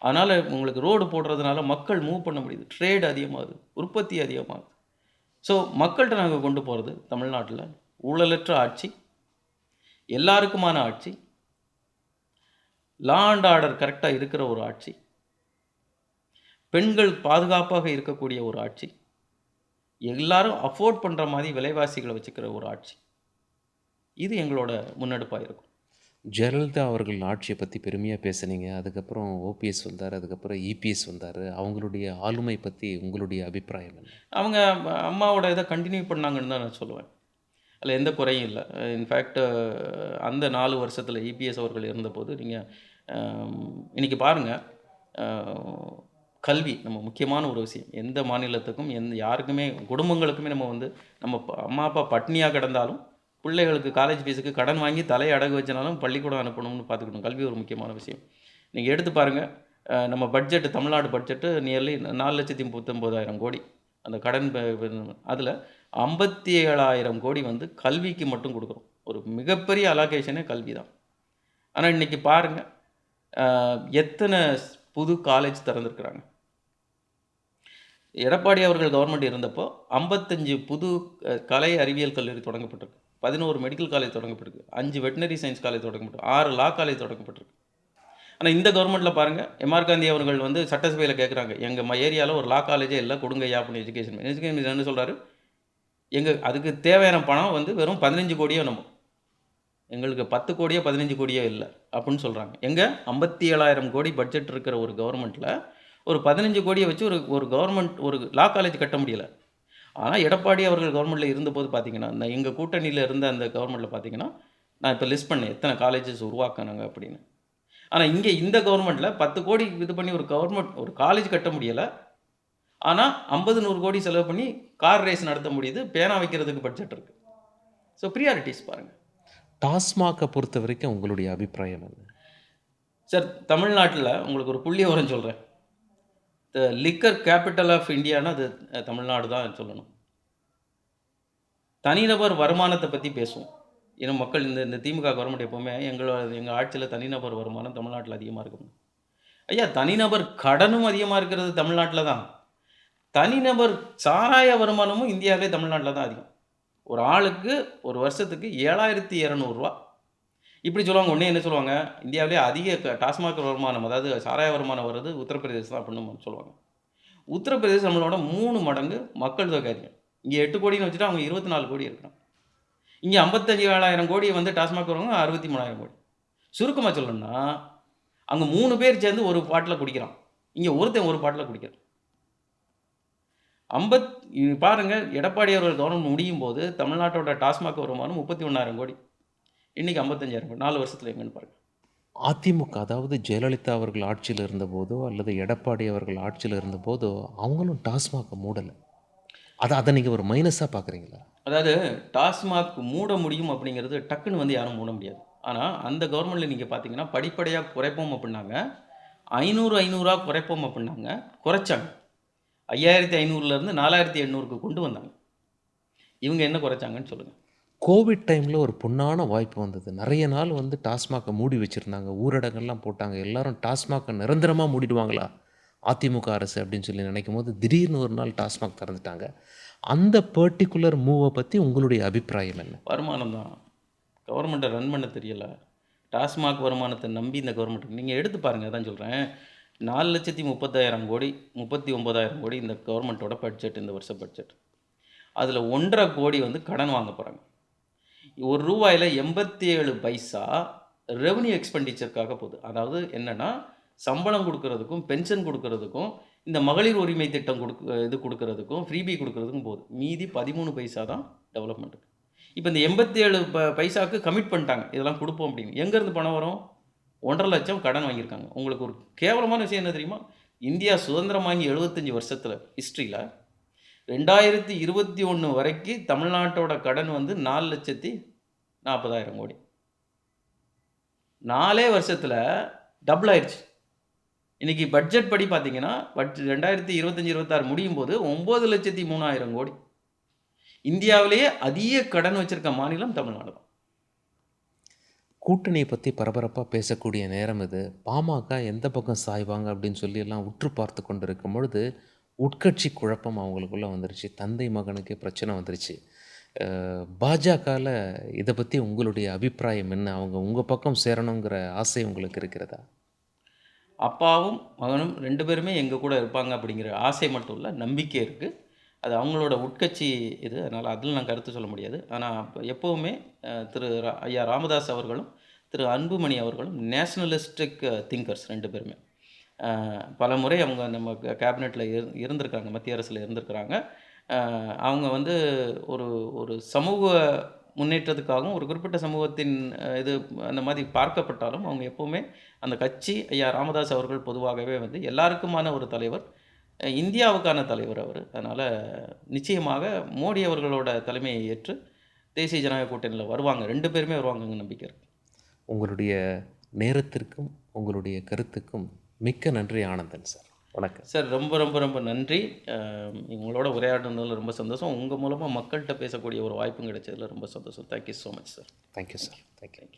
அதனால் உங்களுக்கு ரோடு போடுறதுனால மக்கள் மூவ் பண்ண முடியுது, ட்ரேட் அதிகமாகுது, உற்பத்தி அதிகமாகுது. ஸோ மக்கள்கிட்ட நாங்கள் கொண்டு போகிறது தமிழ்நாட்டில் ஊழலற்ற ஆட்சி, எல்லாருக்குமான ஆட்சி, லா அண்ட் ஆர்டர் கரெக்டாக இருக்கிற ஒரு ஆட்சி, பெண்கள் பாதுகாப்பாக இருக்கக்கூடிய ஒரு ஆட்சி, எல்லாரும் அஃபோர்ட் பண்ணுற மாதிரி விலைவாசிகளை வச்சுக்கிற ஒரு ஆட்சி. இது எங்களோட முன்னெடுப்பாக இருக்கும். ஜெயலலிதா அவர்கள் ஆட்சியை பற்றி பெருமையாக பேசுனீங்க. அதுக்கப்புறம் ஓபிஎஸ் வந்தார், அதுக்கப்புறம் இபிஎஸ் வந்தார். அவங்களுடைய ஆளுமை பற்றி உங்களுடைய அபிப்பிராயம் என்ன? அவங்க அம்மாவோட இதை கண்டினியூ பண்ணாங்கன்னு தான் நான் சொல்லுவேன். அதில் எந்த குறையும் இல்லை. இன்ஃபேக்ட் அந்த 4 வருஷத்தில் இபிஎஸ் அவர்கள் இருந்தபோது நீங்கள் இன்றைக்கி பாருங்கள், கல்வி நம்ம முக்கியமான ஒரு விஷயம். எந்த மாநிலத்துக்கும் யாருக்குமே குடும்பங்களுக்குமே நம்ம அம்மா அப்பா பட்னியாக கிடந்தாலும் பிள்ளைகளுக்கு காலேஜ் ஃபீஸுக்கு கடன் வாங்கி தலையை அடகு வச்சனாலும் பள்ளிக்கூடம் அனுப்பணும்னு பார்த்துக்கணும். கல்வி ஒரு முக்கியமான விஷயம். நீங்கள் எடுத்து பாருங்கள், நம்ம பட்ஜெட்டு, தமிழ்நாடு பட்ஜெட்டு நியர்லி 4,39,000 கோடி. அந்த கடன் அதில் 57,000 கோடி கல்விக்கு மட்டும் கொடுக்குறோம். ஒரு மிகப்பெரிய அலோகேஷனே கல்வி தான். ஆனால் இன்றைக்கி பாருங்கள், எத்தனை புது காலேஜ் திறந்துருக்குறாங்க. எடப்பாடி அவர்கள் கவர்மெண்ட் இருந்தப்போ 55 புது கலை அறிவியல் கல்லூரி தொடங்கப்பட்டிருக்கு, 11 மெடிக்கல் காலேஜ் தொடங்கப்பட்டிருக்கு, 5 வெட்டினரி சயின்ஸ் காலேஜ் தொடங்கப்பட்டிருக்கு, 6 லா காலேஜ் தொடங்கப்பட்டிருக்கு. ஆனால் இந்த கவர்மெண்ட்டில் பாருங்கள், எம்ஆர் காந்தி அவர்கள் சட்டசபையில் கேட்குறாங்க, எங்கள் ஏரியாவில் ஒரு லா காலேஜே இல்லை, கொடுங்கய்யா அப்படின்னு. எஜுகேஷன் என்ன சொல்கிறாரு, அதுக்கு தேவையான பணம் வெறும் 15 கோடியோ நம்ம, எங்களுக்கு 10 கோடியோ 15 கோடியோ இல்லை அப்படின்னு சொல்கிறாங்க. 57,000 கோடி பட்ஜெட் இருக்கிற ஒரு கவர்மெண்ட்டில் ஒரு 15 கோடியை வச்சு ஒரு கவர்மெண்ட் ஒரு லா காலேஜ் கட்ட முடியலை. ஆனால் எடப்பாடி அவர்கள் கவர்மெண்ட்டில் இருந்தபோது பார்த்தீங்கன்னா, எங்கள் கூட்டணியில் இருந்த அந்த கவர்மெண்ட்டில் பார்த்தீங்கன்னா, நான் இப்போ லிஸ்ட் பண்ணேன் எத்தனை காலேஜஸ் உருவாக்கினாங்க அப்படின்னு. ஆனால் இங்கே இந்த கவர்மெண்ட்டில் 10 கோடி இது பண்ணி ஒரு காலேஜ் கட்ட முடியலை. ஆனால் 50-100 கோடி செலவு பண்ணி கார் ரேஸ் நடத்த முடியுது, பேனா வைக்கிறதுக்கு பட்ஜெட் இருக்குது. ஸோ ப்ரியாரிட்டிஸ் பாருங்கள். டாஸ்மாகை பொறுத்த வரைக்கும் உங்களுடைய அபிப்பிராயம் என்ன? சார், தமிழ்நாட்டில் உங்களுக்கு ஒரு புள்ளி விவரம் சொல்கிறேன். த லிக்கர் கேபிட்டல் ஆஃப் இந்தியானா அது தமிழ்நாடு தான் சொல்லணும். தனிநபர் வருமானத்தை பற்றி பேசுவோம். ஏன்னா மக்கள் இந்த திமுக கவர்மெண்ட் எப்போவுமே எங்கள் ஆட்சியில் தனிநபர் வருமானம் தமிழ்நாட்டில் அதிகமாக இருக்கும். ஐயா, தனிநபர் கடனும் அதிகமாக இருக்கிறது தமிழ்நாட்டில் தான். தனிநபர் சாராய வருமானமும் இந்தியாவிலே தமிழ்நாட்டில் தான் அதிகம். ஒரு ஆளுக்கு ஒரு வருஷத்துக்கு 7,200 ரூபா. இப்படி சொல்லுவாங்க. உடனே என்ன சொல்லுவாங்க, இந்தியாவிலே அதிக டாஸ்மாக் வருமானம், அதாவது சாராய வருமானம் வர்றது உத்தரப்பிரதேசம் தான் அப்படின்னு சொல்லுவாங்க. உத்தரப்பிரதேசம் நம்மளோட 3 மடங்கு மக்கள் தொகை அதிகம். இங்கே 8 கோடின்னு வச்சுட்டா அவங்க 24 கோடி இருக்கிறாங்க. இங்கே 57,000 கோடி வந்து டாஸ்மாக் வருவாங்க, 63,000 கோடி. சுருக்கமாக சொல்லணும்னா, அங்கே 3 பேர் சேர்ந்து ஒரு பாட்டில் குடிக்கிறான், இங்கே ஒருத்தன் ஒரு பாட்டில் குடிக்கிறான். பாருங்க, எடப்பாடி அவர்கள் கவர்மெண்ட் முடியும் போது தமிழ்நாட்டோட டாஸ்மாக் வருமானம் 31,000 கோடி, இன்னைக்கு 55,000 கோடி. 4 வருஷத்தில் எங்கன்னு பாருங்க. அதிமுக, அதாவது ஜெயலலிதா அவர்கள் ஆட்சியில் இருந்தபோதோ அல்லது எடப்பாடி அவர்கள் ஆட்சியில் இருந்தபோதோ அவங்களும் டாஸ்மாகை மூடலை. அதை நீங்கள் ஒரு மைனஸாக பார்க்குறீங்களா? அதாவது டாஸ்மாக் மூட முடியும் அப்படிங்கிறது டக்குன்னு வந்து யாரும் மூட முடியாது. ஆனால் அந்த கவர்மெண்ட்டில் நீங்கள் பார்த்தீங்கன்னா படிப்படியாக குறைப்போம் அப்படின்னாங்க. 500 குறைப்போம் அப்படின்னாங்க, குறைச்சாங்க. 5,500லேருந்து 4,800க்கு கொண்டு வந்தாங்க. இவங்க என்ன குறைச்சாங்கன்னு சொல்லுங்கள். கோவிட் டைமில் ஒரு பொன்னான வாய்ப்பு வந்தது. நிறைய நாள் வந்து டாஸ்மாகை மூடி வச்சுருந்தாங்க, ஊரடங்கெல்லாம் போட்டாங்க. எல்லாரும் டாஸ்மாகை நிரந்தரமாக மூடிடுவாங்களா அதிமுக அரசு அப்படின்னு சொல்லி நினைக்கும் போது திடீர்னு ஒரு நாள் டாஸ்மாக் திறந்துட்டாங்க. அந்த பர்டிகுலர் மூவை பற்றி உங்களுடைய அபிப்பிராயம் என்ன? வருமானம் தான். கவர்மெண்ட்டை ரன் பண்ண தெரியல. டாஸ்மாக் வருமானத்தை நம்பி இந்த கவர்மெண்ட் நீங்கள் எடுத்து பாருங்கள். அதான் சொல்கிறேன். 4,30,000 கோடி, 39,000 கோடி இந்த கவர்மெண்ட்டோட பட்ஜெட், இந்த வருஷ பட்ஜெட். அதில் 1,50 கோடி வந்து கடன் வாங்க போகிறாங்க. ₹1 87 பைசா ரெவன்யூ எக்ஸ்பெண்டிச்சருக்காக போகுது. அதாவது என்னென்னா, சம்பளம் கொடுக்கறதுக்கும் பென்ஷன் கொடுக்கறதுக்கும் இந்த மகளிர் உரிமை திட்டம் கொடுக்கறதுக்கும் ஃப்ரீபி கொடுக்கறதுக்கும் போகுது. மீதி 13 பைசா தான் டெவலப்மெண்ட்டுக்கு. இப்போ இந்த 87 பைசாவுக்கு கமிட் பண்ணிட்டாங்க, இதெல்லாம் கொடுப்போம் அப்படின்னு. எங்கேருந்து பணம் வரும்? 1,50,000 லட்சம் கடன் வாங்கியிருக்காங்க. உங்களுக்கு ஒரு கேவலமான விஷயம் என்ன தெரியுமா? இந்தியா சுதந்திரம் வாங்கி 75 வருஷத்தில் ஹிஸ்ட்ரியில் 2021 வரைக்கும் தமிழ்நாட்டோட கடன் வந்து 4,40,000 கோடி. 4 வருஷத்தில் டபுள் ஆயிடுச்சு. இன்றைக்கி பட்ஜெட் படி பார்த்தீங்கன்னா 2025-26 முடியும் போது 9,03,000 கோடி. இந்தியாவிலேயே அதிக கடன் வச்சுருக்க மாநிலம் தமிழ்நாடு தான். கூட்டணியை பற்றி பரபரப்பாக பேசக்கூடிய நேரம் இது. பாமக எந்த பக்கம் சாய்வாங்க அப்படின்னு சொல்லி எல்லாம் உற்று பார்த்து கொண்டு இருக்கும் பொழுது உட்கட்சி குழப்பம் அவங்களுக்குள்ளே வந்துருச்சு. தந்தை மகனுக்கே பிரச்சனை வந்துருச்சு. பாஜகவில் இதை பற்றி உங்களுடைய அபிப்பிராயம் என்ன? அவங்க உங்கள் பக்கம் சேரணுங்கிற ஆசை உங்களுக்கு இருக்கிறதா? அப்பாவும் மகனும் 2 பேருமே எங்கள் கூட இருப்பாங்க அப்படிங்கிற ஆசை மட்டும் இல்லை, நம்பிக்கை இருக்குது. அது அவங்களோட உட்கட்சி இது. அதனால் அதில் நான் கருத்து சொல்ல முடியாது. ஆனால் எப்போவுமே திரு ஐயா ராமதாஸ் அவர்களும் திரு அன்புமணி அவர்களும் நேஷ்னலிஸ்டிக் திங்கர்ஸ் 2 பேருமே. பல முறை அவங்க நம்ம கேபினெட்டில் இருந்திருக்காங்க, மத்திய அரசில் இருந்திருக்கிறாங்க. அவங்க வந்து ஒரு ஒரு சமூக முன்னேற்றத்துக்காகவும் ஒரு குறிப்பிட்ட சமூகத்தின் இது அந்த மாதிரி பார்க்கப்பட்டாலும் அவங்க எப்போவுமே அந்த கட்சி, ஐயா ராமதாஸ் அவர்கள் பொதுவாகவே வந்து எல்லாருக்குமான ஒரு தலைவர், இந்தியாவுக்கான தலைவர் அவர். அதனால் நிச்சயமாக மோடி அவர்களோட தலைமையை ஏற்று தேசிய ஜனநாயக கூட்டணியில் வருவாங்க. 2 பேருமே வருவாங்கங்க நம்பிக்கை இருக்குது. உங்களுடைய நேரத்திற்கும் உங்களுடைய கருத்துக்கும் மிக்க நன்றி ஆனந்தன் சார். வணக்கம் சார். ரொம்ப ரொம்ப ரொம்ப நன்றி. உங்களோட உரையாடுனதில் ரொம்ப சந்தோஷம். உங்கள் மூலமாக மக்கள்கிட்ட பேசக்கூடிய ஒரு வாய்ப்பும் கிடைச்சதில் ரொம்ப சந்தோஷம். Thank you so much sir. Thank you sir. Thank you.